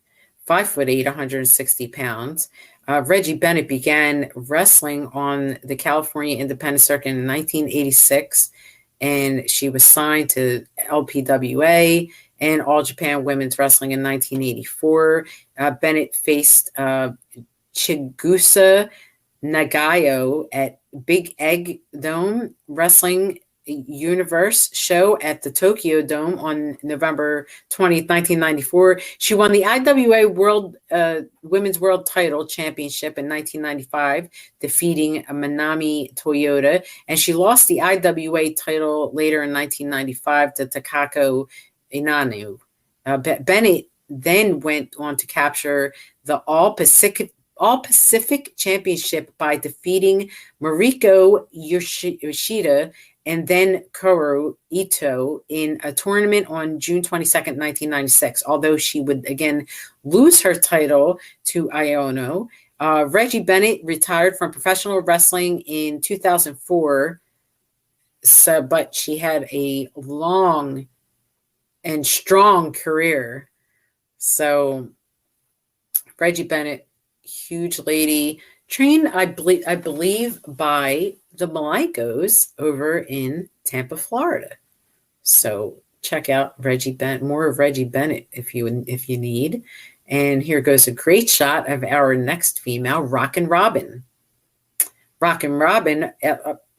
5'8", 160 pounds. Reggie Bennett began wrestling on the California independent circuit in 1986, and she was signed to LPWA and All Japan Women's Wrestling in 1984. Bennett faced Chigusa Nagayo at Big Egg Dome Wrestling Universe show at the Tokyo Dome on November 20th, 1994. She won the IWA Women's World Title Championship in 1995, defeating Manami Toyota, and she lost the IWA title later in 1995 to Takako Inanu. Bennett then went on to capture the All Pacific Championship by defeating Mariko Yoshida and then Koro Ito in a tournament on June 22nd, 1996. Although she would again lose her title to Iono, Reggie Bennett retired from professional wrestling in 2004. But she had a long and strong career. So Reggie Bennett, huge lady, trained, I believe, by the Malaikos over in Tampa, Florida. So check out Reggie Bennett, more of Reggie Bennett if you need. And here goes a great shot of our next female, Rockin' Robin. Rockin' Robin,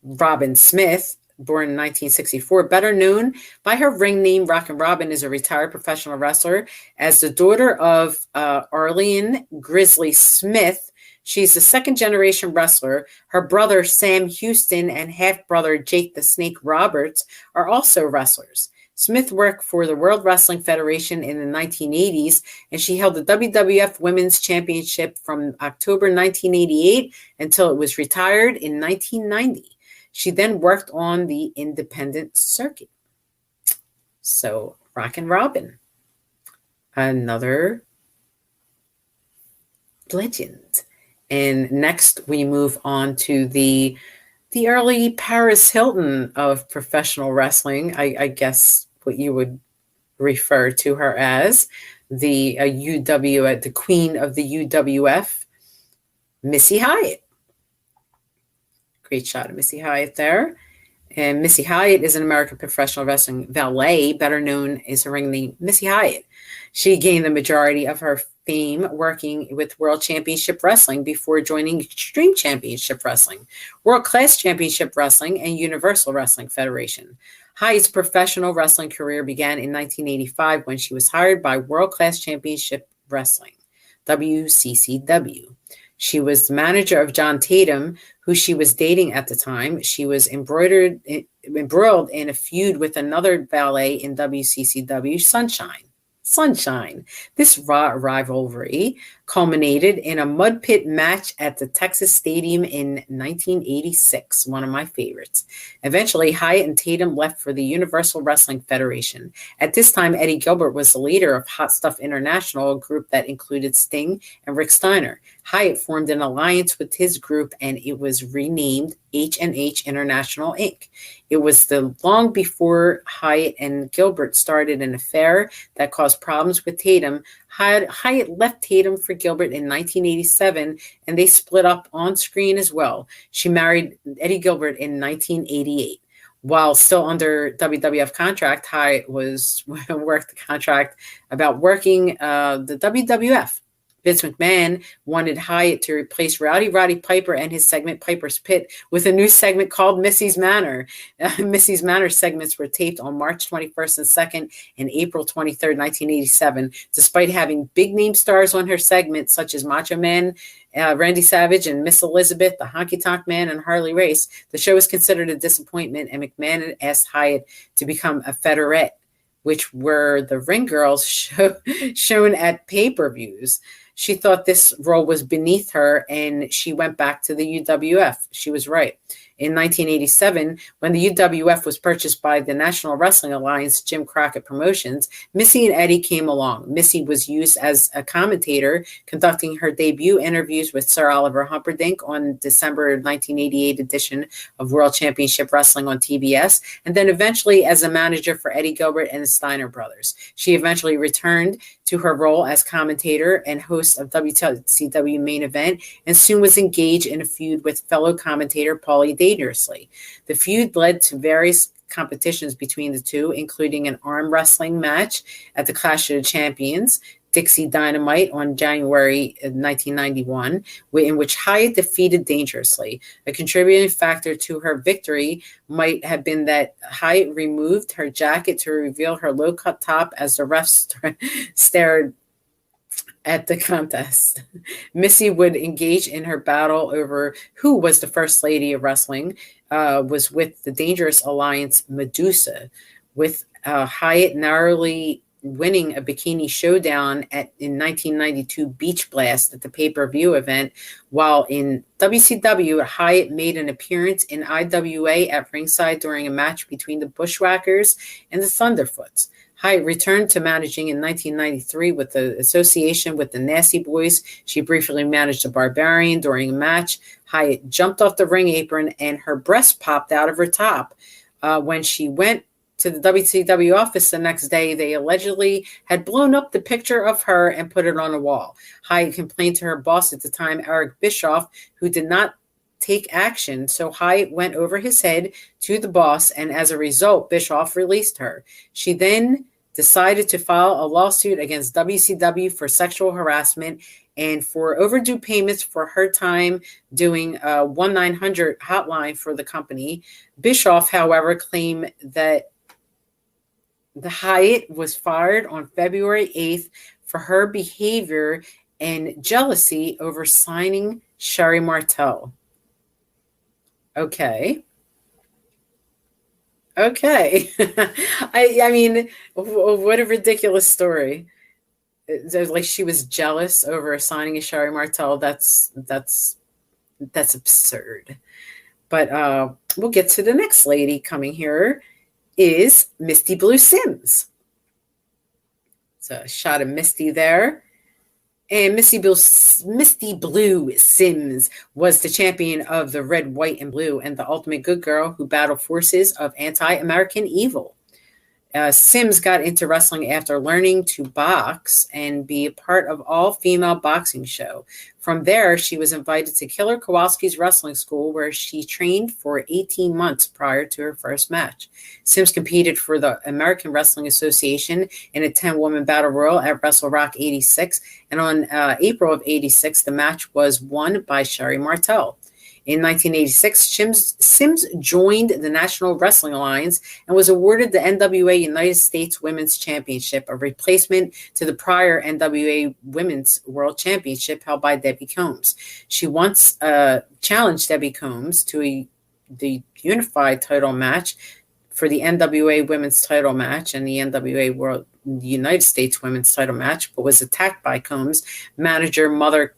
Robin Smith, born in 1964, better known by her ring name, Rockin' Robin, is a retired professional wrestler. As the daughter of Arlene Grizzly Smith, she's a second-generation wrestler. Her brother, Sam Houston, and half-brother, Jake the Snake Roberts, are also wrestlers. Smith worked for the World Wrestling Federation in the 1980s, and she held the WWF Women's Championship from October 1988 until it was retired in 1990. She then worked on the independent circuit. So, Rockin' Robin, another legend. And next, we move on to the early Paris Hilton of professional wrestling. I guess what you would refer to her as the the queen of the UWF, Missy Hyatt. Great shot of Missy Hyatt there. And Missy Hyatt is an American professional wrestling valet, better known as her ring name, Missy Hyatt. She gained the majority of her fame working with World Championship Wrestling before joining Extreme Championship Wrestling, World Class Championship Wrestling, and Universal Wrestling Federation. Hyatt's professional wrestling career began in 1985 when she was hired by World Class Championship Wrestling, WCCW. She was the manager of John Tatum, who she was dating at the time. She was embroiled in a feud with another valet in WCCW, Sunshine. This rivalry culminated in a mud pit match at the Texas Stadium in 1986, one of my favorites. Eventually, Hyatt and Tatum left for the Universal Wrestling Federation. At this time, Eddie Gilbert was the leader of Hot Stuff International, a group that included Sting and Rick Steiner. Hyatt formed an alliance with his group, and it was renamed H&H International, Inc. It was long before Hyatt and Gilbert started an affair that caused problems with Tatum. Hyatt left Tatum for Gilbert in 1987, and they split up on screen as well. She married Eddie Gilbert in 1988. While still under WWF contract, Hyatt worked the contract about working the WWF. Vince McMahon wanted Hyatt to replace Rowdy Roddy Piper and his segment Piper's Pit with a new segment called Missy's Manor. Missy's Manor segments were taped on March 21st and 2nd and April 23rd, 1987. Despite having big-name stars on her segments, such as Macho Man, Randy Savage, and Miss Elizabeth, the Honky Tonk Man, and Harley Race, the show was considered a disappointment, and McMahon had asked Hyatt to become a featurette, which were the ring girls shown at pay-per-views. She thought this role was beneath her, and she went back to the UWF. She was right. In 1987, when the UWF was purchased by the National Wrestling Alliance, Jim Crockett Promotions, Missy and Eddie came along. Missy was used as a commentator, conducting her debut interviews with Sir Oliver Humperdinck on December 1988 edition of World Championship Wrestling on TBS, and then eventually as a manager for Eddie Gilbert and the Steiner Brothers. She eventually returned to her role as commentator and host of WCW Main Event, and soon was engaged in a feud with fellow commentator Paulie Dangerously. The feud led to various competitions between the two, including an arm wrestling match at the Clash of the Champions, Dixie Dynamite, on January 1991, in which Hyatt defeated Dangerously. A contributing factor to her victory might have been that Hyatt removed her jacket to reveal her low-cut top as the refs stared at the contest. Missy would engage in her battle over who was the first lady of wrestling, was with the Dangerous Alliance Medusa, with Hyatt narrowly winning a bikini showdown in 1992 Beach Blast at the pay-per-view event, while in WCW, Hyatt made an appearance in IWA at ringside during a match between the Bushwhackers and the Thunderfoots. Hyatt returned to managing in 1993 with the association with the Nasty Boys. She briefly managed the Barbarian during a match. Hyatt jumped off the ring apron and her breast popped out of her top. When she went to the WCW office the next day, they allegedly had blown up the picture of her and put it on a wall. Hyatt complained to her boss at the time, Eric Bischoff, who did not take action. So Hyatt went over his head to the boss, and as a result, Bischoff released her. She then decided to file a lawsuit against WCW for sexual harassment and for overdue payments for her time doing a 1-900 hotline for the company. Bischoff, however, claimed that the Hyatt was fired on February 8th for her behavior and jealousy over signing Sherry Martel. Okay. I mean, what a ridiculous story. Like she was jealous over signing a Sherry Martel. That's absurd. But we'll get to the next lady coming here is Misty Blue Sims. So a shot of Misty there. And Misty Blue Sims was the champion of the red, white, and blue and the ultimate good girl who battled forces of anti-American evil. Sims got into wrestling after learning to box and be a part of all-female boxing show. From there, she was invited to Killer Kowalski's wrestling school, where she trained for 18 months prior to her first match. Sims competed for the American Wrestling Association in a 10-woman battle royal at Wrestle Rock 86, and on April of 86, the match was won by Sherry Martel. In 1986, Sims joined the National Wrestling Alliance and was awarded the NWA United States Women's Championship, a replacement to the prior NWA Women's World Championship held by Debbie Combs. She once challenged Debbie Combs to the unified title match for the NWA Women's title match and the NWA World United States Women's title match, but was attacked by Combs' manager, mother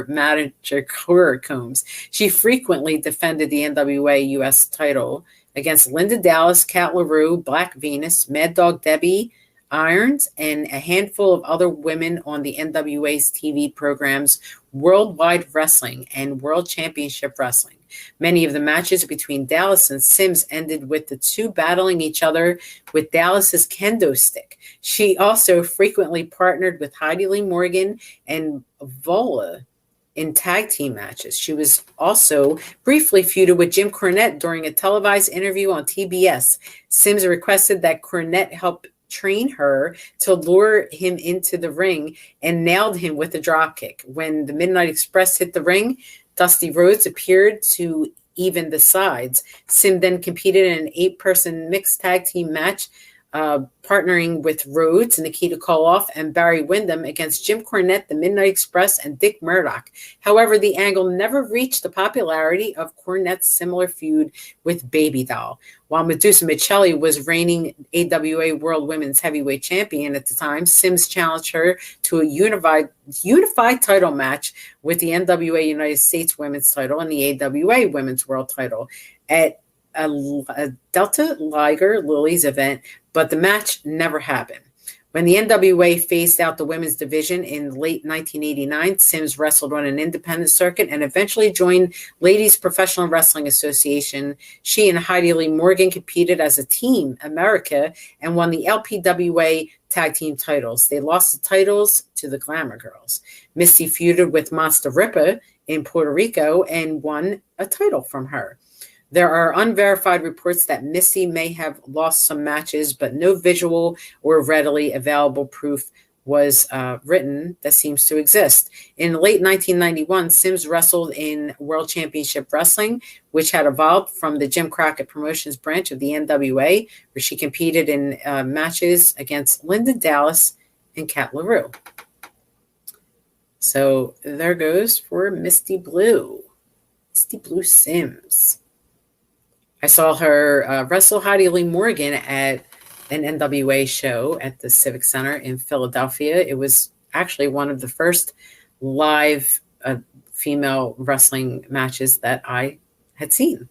manager Cora Combs. She frequently defended the NWA U.S. title against Linda Dallas, Cat LaRue, Black Venus, Mad Dog Debbie Irons, and a handful of other women on the NWA's TV programs Worldwide Wrestling and World Championship Wrestling. Many of the matches between Dallas and Sims ended with the two battling each other with Dallas's kendo stick. She also frequently partnered with Heidi Lee Morgan and Vola in tag team matches. She was also briefly feuded with Jim Cornette during a televised interview on TBS. Sims requested that Cornette help train her to lure him into the ring and nailed him with a dropkick. When the Midnight Express hit the ring, Dusty Rhodes appeared to even the sides. Sim then competed in an 8-person mixed tag team match, partnering with Rhodes, Nikita Koloff, and Barry Windham against Jim Cornette, the Midnight Express, and Dick Murdoch. However, the angle never reached the popularity of Cornette's similar feud with Baby Doll. While Medusa Micelli was reigning AWA World Women's Heavyweight Champion at the time, Sims challenged her to a unified title match with the NWA United States Women's title and the AWA Women's World title at a Delta Liger Lilies event, but the match never happened. When the NWA phased out the women's division in late 1989, Sims wrestled on an independent circuit and eventually joined Ladies Professional Wrestling Association. She and Heidi Lee Morgan competed as a Team America and won the LPWA tag team titles. They lost the titles to the Glamour Girls. Misty feuded with Monster Ripper in Puerto Rico and won a title from her. There are unverified reports that Misty may have lost some matches, but no visual or readily available proof was written that seems to exist. In late 1991, Sims wrestled in World Championship Wrestling, which had evolved from the Jim Crockett Promotions branch of the NWA, where she competed in matches against Linda Dallas and Kat LaRue. So there goes for Misty Blue Sims. I saw her wrestle Heidi Lee Morgan at an NWA show at the Civic Center in Philadelphia. It was actually one of the first live female wrestling matches that I had seen.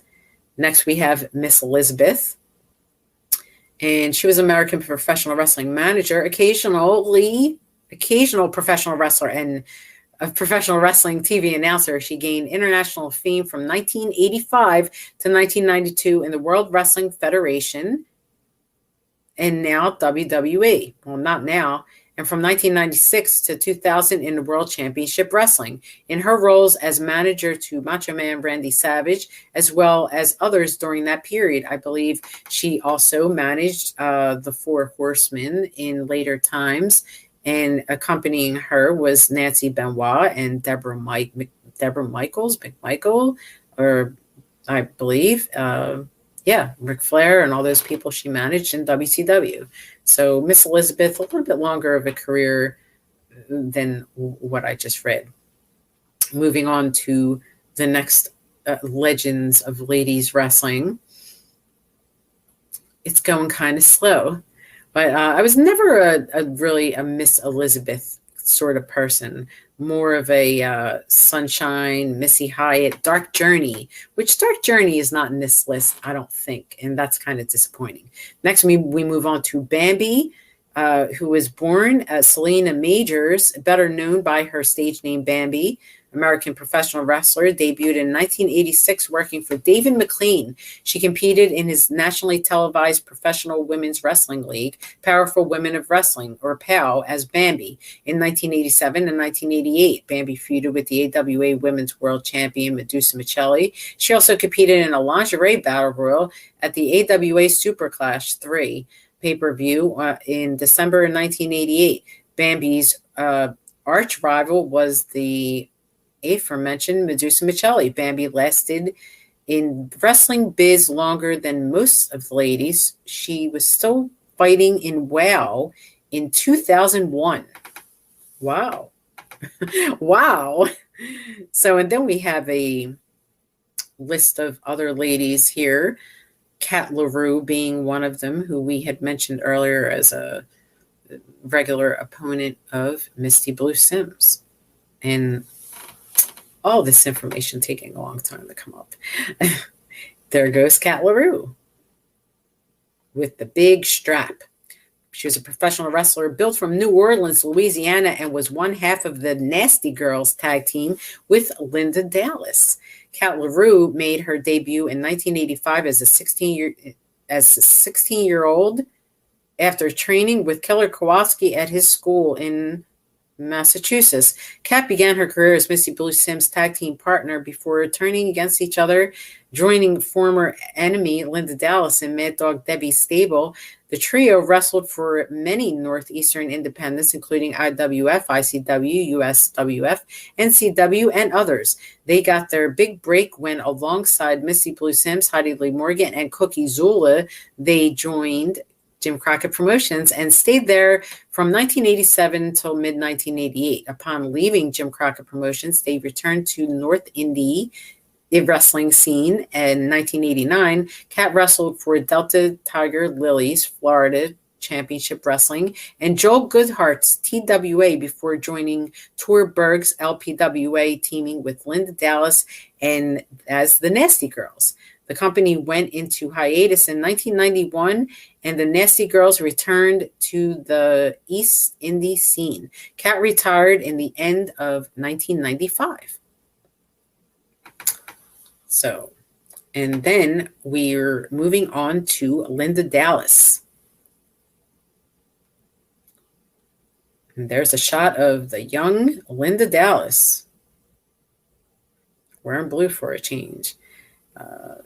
Next, we have Miss Elizabeth. And she was American Professional Wrestling Manager, occasional professional wrestler, and a professional wrestling TV announcer. She gained international fame from 1985 to 1992 in the World Wrestling Federation and now WWE. Well, not now. And from 1996 to 2000 in the World Championship Wrestling. In her roles as manager to Macho Man Randy Savage, as well as others during that period. I believe she also managed the Four Horsemen in later times. And accompanying her was Nancy Benoit and Deborah McMichael, or I believe, Ric Flair and all those people she managed in WCW. So Miss Elizabeth, a little bit longer of a career than what I just read. Moving on to the next legends of ladies wrestling. It's going kind of slow. But I was never really a Miss Elizabeth sort of person, more of a Sunshine, Missy Hyatt, Dark Journey, which Dark Journey is not in this list, I don't think, and that's kind of disappointing. Next, we move on to Bambi, who was born as Selena Majors, better known by her stage name Bambi, American professional wrestler, debuted in 1986 working for David McLean. She competed in his nationally televised Professional Women's Wrestling League, Powerful Women of Wrestling, or POW, as Bambi. In 1987 and 1988, Bambi feuded with the AWA Women's World Champion Medusa Micelli. She also competed in a lingerie battle royal at the AWA Super Clash 3 pay-per-view in December of 1988. Bambi's arch rival was the aforementioned Medusa Micelli. Bambi lasted in wrestling biz longer than most of the ladies. She was still fighting in WOW in 2001. Wow. Wow. So, and then we have a list of other ladies here. Kat LaRue being one of them, who we had mentioned earlier as a regular opponent of Misty Blue Sims. And all this information taking a long time to come up. There goes Kat LaRue with the big strap. She was a professional wrestler built from New Orleans, Louisiana, and was one half of the Nasty Girls tag team with Linda Dallas. Kat LaRue made her debut in 1985 as a 16-year-old after training with Killer Kowalski at his school in Massachusetts. Kat began her career as Missy Blue Sims' tag team partner before turning against each other, joining former enemy Linda Dallas in Mad Dog Debbie's stable. The trio wrestled for many Northeastern independents, including IWF, ICW, USWF, NCW, and others. They got their big break when, alongside Missy Blue Sims, Heidi Lee Morgan, and Cookie Zula, they joined Jim Crockett Promotions and stayed there from 1987 until mid-1988. Upon leaving Jim Crockett Promotions, they returned to North Indy wrestling scene in 1989. Kat wrestled for Delta Tiger Lilies, Florida Championship Wrestling, and Joel Goodhart's TWA before joining Tor Berg's LPWA, teaming with Linda Dallas and as the Nasty Girls. The company went into hiatus in 1991, and the Nasty Girls returned to the East Indy scene. Kat retired in the end of 1995. So, and then we're moving on to Linda Dallas. And there's a shot of the young Linda Dallas, wearing blue for a change.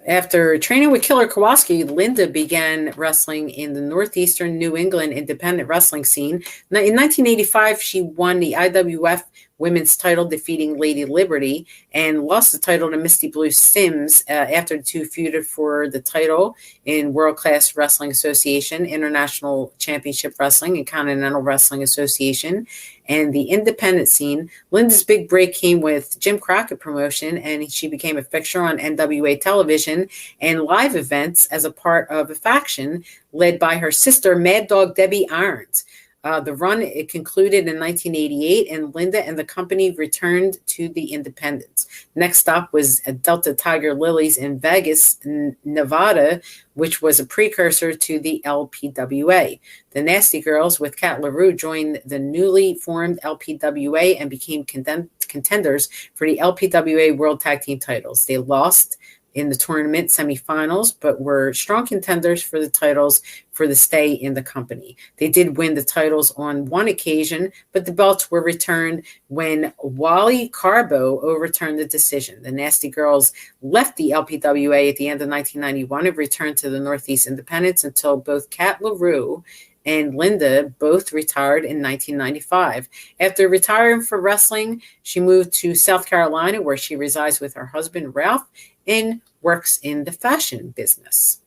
After training with Killer Kowalski, Linda began wrestling in the Northeastern New England independent wrestling scene. In 1985, she won the IWF women's title, defeating Lady Liberty, and lost the title to Misty Blue Sims after the two feuded for the title in World Class Wrestling Association, International Championship Wrestling, and Continental Wrestling Association, and the independent scene. Linda's big break came with Jim Crockett Promotion, and she became a fixture on NWA television and live events as a part of a faction led by her sister, Mad Dog Debbie Irons. The run, it concluded in 1988, and Linda and the company returned to the independents. Next stop was Delta Tiger Lilies in Vegas, Nevada, which was a precursor to the LPWA. The Nasty Girls with Kat Larue joined the newly formed LPWA and became contenders for the LPWA World Tag Team titles. They lost in the tournament semifinals, but were strong contenders for the titles for the stay in the company. They did win the titles on one occasion, but the belts were returned when Wally Carbo overturned the decision. The Nasty Girls left the LPWA at the end of 1991 and returned to the Northeast Independents until both Kat Larue and Linda both retired in 1995. After retiring from wrestling, she moved to South Carolina, where she resides with her husband, Ralph, and works in the fashion business.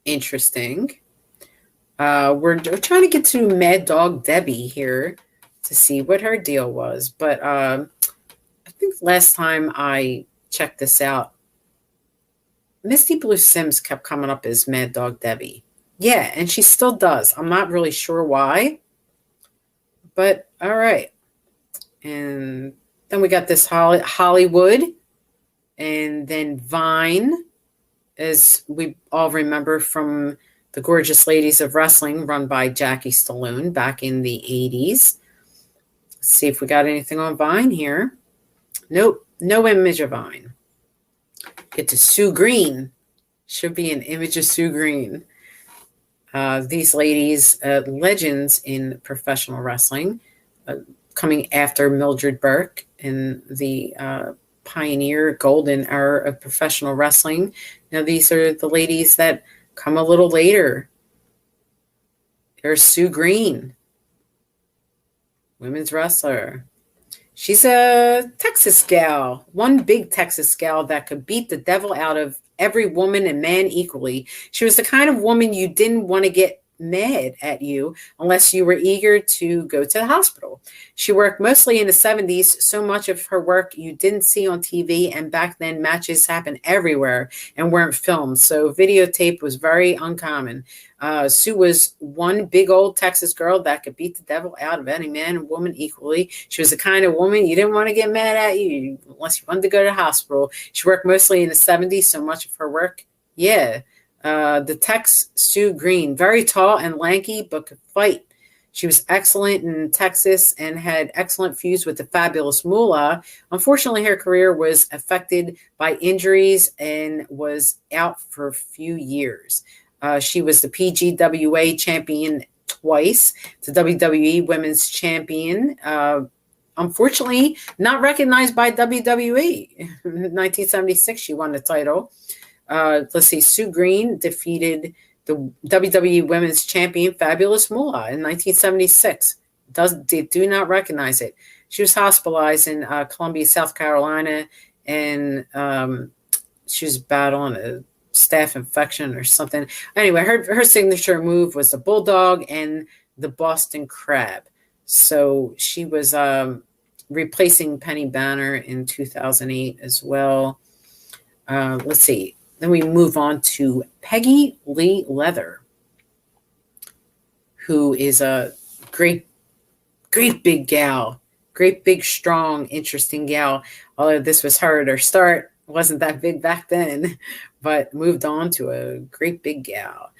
Interesting. We're trying to get to Mad Dog Debbie here to see what her deal was. But I think last time I checked this out, Misty Blue Sims kept coming up as Mad Dog Debbie. Yeah, and she still does. I'm not really sure why. But all right. And then we got this Hollywood, and then Vine, as we all remember from the Gorgeous Ladies of Wrestling, run by Jackie Stallone back in the 80s. Let's see if we got anything on Vine here. Nope, no image of Vine. Get to Sue Green. Should be an image of Sue Green. These ladies, legends in professional wrestling, coming after Mildred Burke in the pioneer golden era of professional wrestling. Now, these are the ladies that come a little later. There's Sue Green, women's wrestler. She's a Texas gal, one big Texas gal that could beat the devil out of every woman and man equally. She was the kind of woman you didn't want to get mad at you unless you were eager to go to the hospital. She worked mostly in the 70s, so much of her work you didn't see on TV, and back then matches happened everywhere and weren't filmed, so videotape was very uncommon. Sue was one big old Texas girl that could beat the devil out of any man and woman equally. She was the kind of woman you didn't want to get mad at you unless you wanted to go to the hospital. She worked mostly in the 70s, so much of her work, the Tex Sue Green, very tall and lanky, but could fight. She was excellent in Texas and had excellent feuds with the Fabulous Moolah. Unfortunately, her career was affected by injuries and was out for a few years. She was the PGWA champion twice. The WWE Women's Champion. Unfortunately, not recognized by WWE. In 1976, she won the title. Let's see, Sue Green defeated the WWE Women's Champion, Fabulous Moolah, in 1976. They do not recognize it. She was hospitalized in Columbia, South Carolina, and she was battling a staph infection or something. Anyway, her signature move was the Bulldog and the Boston Crab. So she was replacing Penny Banner in 2008 as well. Let's see. Then we move on to Peggy Lee Leather, who is a great big gal, great big, strong, interesting gal. Although this was her at her start, wasn't that big back then, but moved on to a great big gal.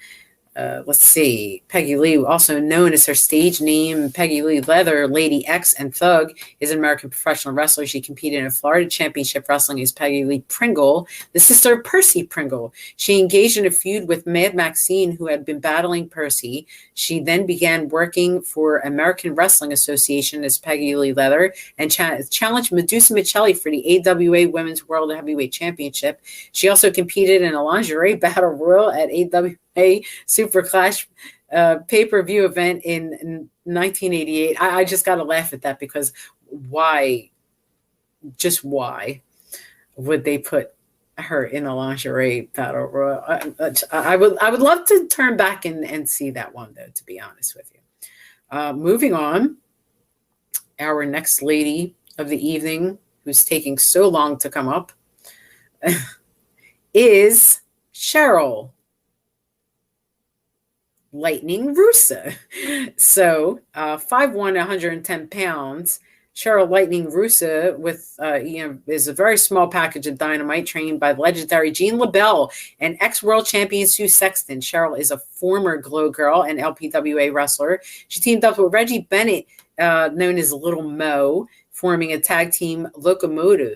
Let's see. Peggy Lee, also known as her stage name, Peggy Lee Leather, Lady X and Thug, is an American professional wrestler. She competed in Florida Championship Wrestling as Peggy Lee Pringle, the sister of Percy Pringle. She engaged in a feud with Mad Maxine, who had been battling Percy. She then began working for American Wrestling Association as Peggy Lee Leather and challenged Medusa Micelli for the AWA Women's World Heavyweight Championship. She also competed in a lingerie battle royal at AWA Super Clash pay-per-view event in 1988. I just got to laugh at that, because why would they put her in a lingerie battle royal? I would love to turn back and see that one, though, to be honest with you. Moving on, our next lady of the evening, who's taking so long to come up, is Cheryl Lightning Russa. So 5'1", 110 pounds. Cheryl Lightning Russa is a very small package of dynamite, trained by legendary Jean LaBelle and ex-world champion Sue Sexton. Cheryl is a former Glow Girl and LPWA wrestler. She teamed up with Reggie Bennett, known as Little Mo, forming a tag team Locomotion,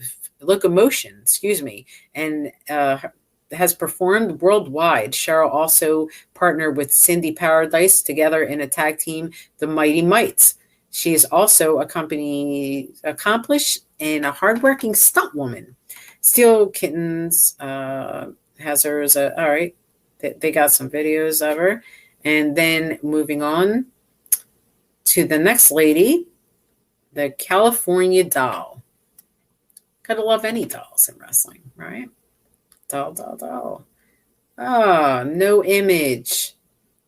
and has performed worldwide. Cheryl also partnered with Cindy Paradise together in a tag team, the Mighty Mites. She is also accomplished and a hardworking stunt woman. Steel Kittens has her as all right. They got some videos of her. And then moving on to the next lady, the California Doll. Gotta love any dolls in wrestling, right? Doll. Oh, no image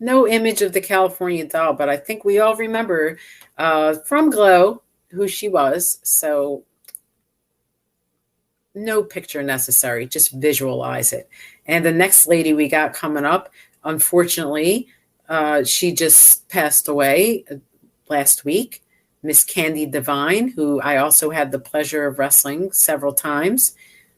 of the California Doll, but I think we all remember from Glow who she was. So no picture necessary, just visualize it. And the next lady we got coming up, unfortunately, she just passed away last week. Miss Candy Devine, who I also had the pleasure of wrestling several times.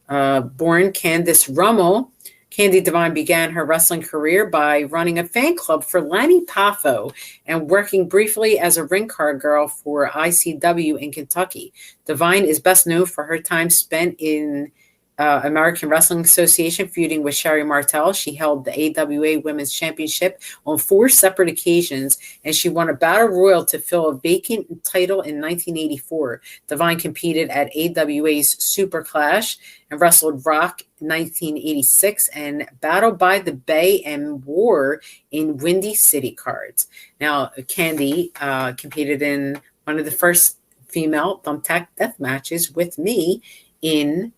Born Candice Rummel, Candy Devine began her wrestling career by running a fan club for Lanny Poffo and working briefly as a ring card girl for ICW in Kentucky. Devine is best known for her time spent in American Wrestling Association, feuding with Sherry Martel. She held the AWA Women's Championship on 4 separate occasions, and she won a battle royal to fill a vacant title in 1984. Devine competed at AWA's Super Clash and wrestled Rock in 1986 and battled by the Bay and War in Windy City cards. Now, Candy competed in one of the first female thumbtack death matches with me in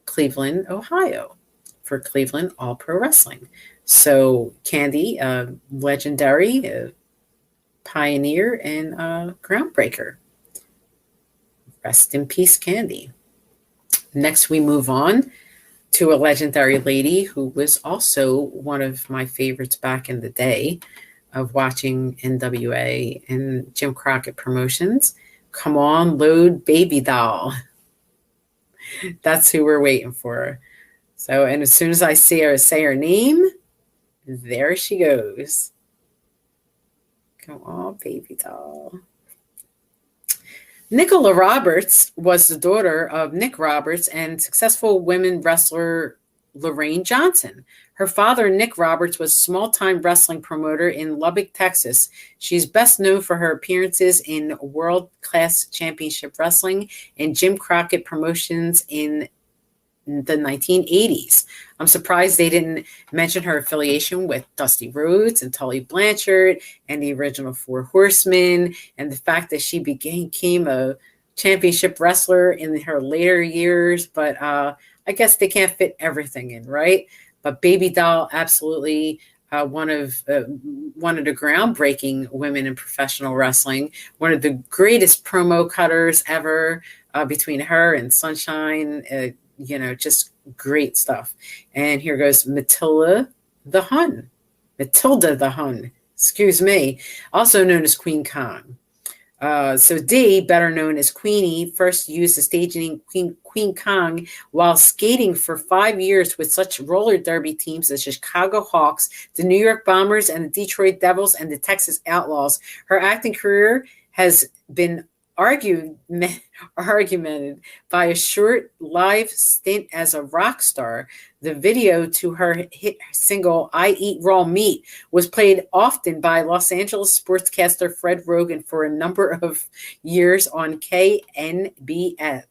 Cleveland, Ohio, for Cleveland All Pro Wrestling. So Candy, legendary, pioneer, and groundbreaker. Rest in peace, Candy. Next, we move on to a legendary lady who was also one of my favorites back in the day of watching NWA and Jim Crockett Promotions. Come on, load Baby Doll. That's who we're waiting for. So, and as soon as I see her say her name, there she goes. Come on, Baby Doll. Nicola Roberts was the daughter of Nick Roberts and successful women wrestler Lorraine Johnson. Her father, Nick Roberts, was a small-time wrestling promoter in Lubbock, Texas. She's best known for her appearances in World-Class Championship Wrestling and Jim Crockett Promotions in the 1980s. I'm surprised they didn't mention her affiliation with Dusty Rhodes and Tully Blanchard and the original Four Horsemen, and the fact that she became a championship wrestler in her later years. But I guess they can't fit everything in, right? But Baby Doll, absolutely one of the groundbreaking women in professional wrestling, one of the greatest promo cutters ever, between her and Sunshine. Just great stuff. And here goes Matilda the Hun. Matilda the Hun, excuse me, also known as Queen Kong. So Dee, better known as Queenie, first used the stage name Queen Kong while skating for 5 years with such roller derby teams as the Chicago Hawks, the New York Bombers, and the Detroit Devils, and the Texas Outlaws. Her acting career has been argumented by a short live stint as a rock star. The video to her hit single "I Eat Raw Meat" was played often by Los Angeles sportscaster Fred Rogan for a number of years on KNBC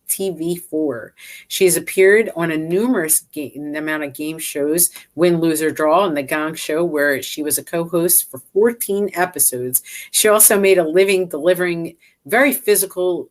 TV4. She has appeared on a numerous amount of game shows, Win, Lose, or Draw, and The Gong Show, where she was a co-host for 14 episodes. She also made a living delivering very physical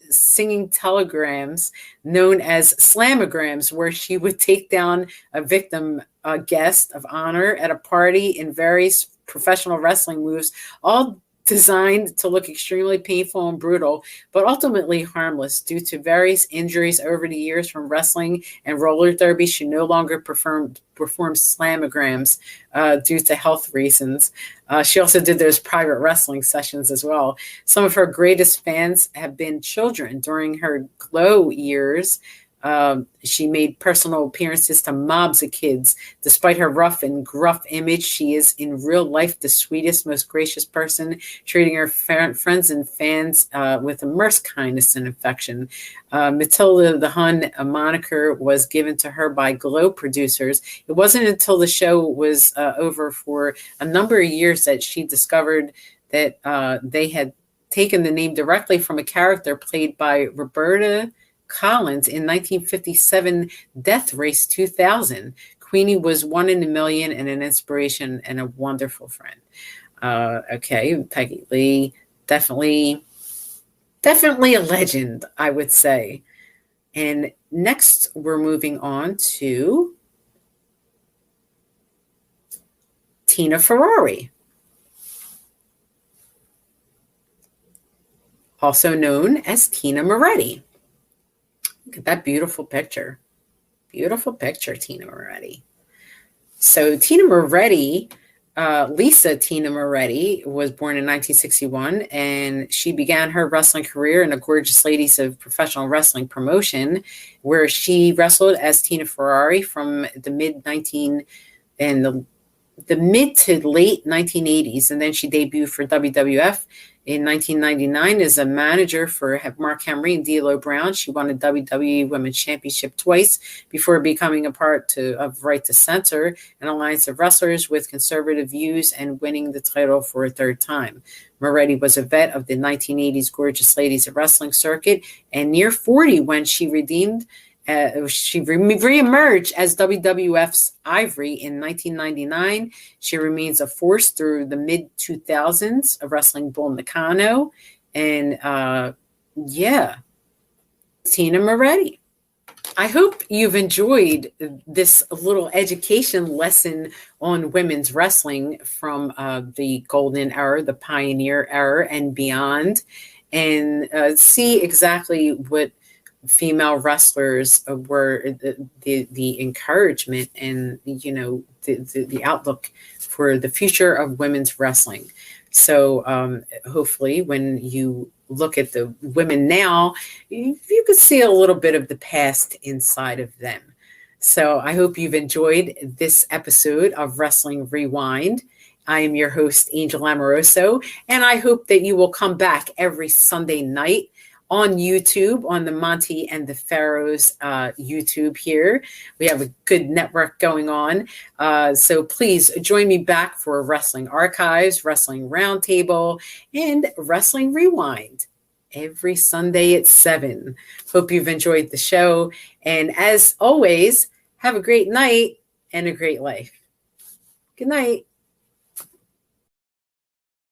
singing telegrams known as slamograms, where she would take down a victim, a guest of honor at a party in various professional wrestling moves, all designed to look extremely painful and brutal, but ultimately harmless. Due to various injuries over the years from wrestling and roller derby, she no longer performs slamograms due to health reasons. She also did those private wrestling sessions as well. Some of her greatest fans have been children. During her glow years, she made personal appearances to mobs of kids. Despite her rough and gruff image, she is in real life the sweetest, most gracious person, treating her friends and fans with immense kindness and affection. Matilda the Hun, a moniker, was given to her by Glow producers. It wasn't until the show was over for a number of years that she discovered that they had taken the name directly from a character played by Roberta Collins in 1957 Death Race 2000. Queenie was one in a million and an inspiration and a wonderful friend. Okay, Peggy Lee, definitely a legend, I would say. And next, we're moving on to Tina Ferrari, also known as Tina Moretti. Look at that beautiful picture. Beautiful picture, Tina Moretti. So Tina Moretti, Lisa Tina Moretti, was born in 1961, and she began her wrestling career in the Gorgeous Ladies of Professional Wrestling promotion, where she wrestled as Tina Ferrari from the mid to late 1980s, and then she debuted for WWF in 1999 as a manager for Mark Henry and D'Lo Brown. She won a WWE Women's Championship twice before becoming a part of Right to Censor, an alliance of wrestlers with conservative views, and winning the title for a third time. Moretti was a vet of the 1980s Gorgeous Ladies of Wrestling circuit, and near 40 when she reemerged as WWF's Ivory in 1999. She remains a force through the mid-2000s of Wrestling Bull Nakano. And Tina Moretti. I hope you've enjoyed this little education lesson on women's wrestling from the golden era, the pioneer era, and beyond, and see exactly what female wrestlers were, the encouragement and the outlook for the future of women's wrestling. So hopefully when you look at the women now, you can see a little bit of the past inside of them. So I hope you've enjoyed this episode of Wrestling Rewind. I am your host, Angel Amoroso, and I hope that you will come back every Sunday night on YouTube, on the Monty and the Pharaohs YouTube here. We have a good network going on. So please join me back for Wrestling Archives, Wrestling Roundtable, and Wrestling Rewind every Sunday at 7. Hope you've enjoyed the show. And as always, have a great night and a great life. Good night.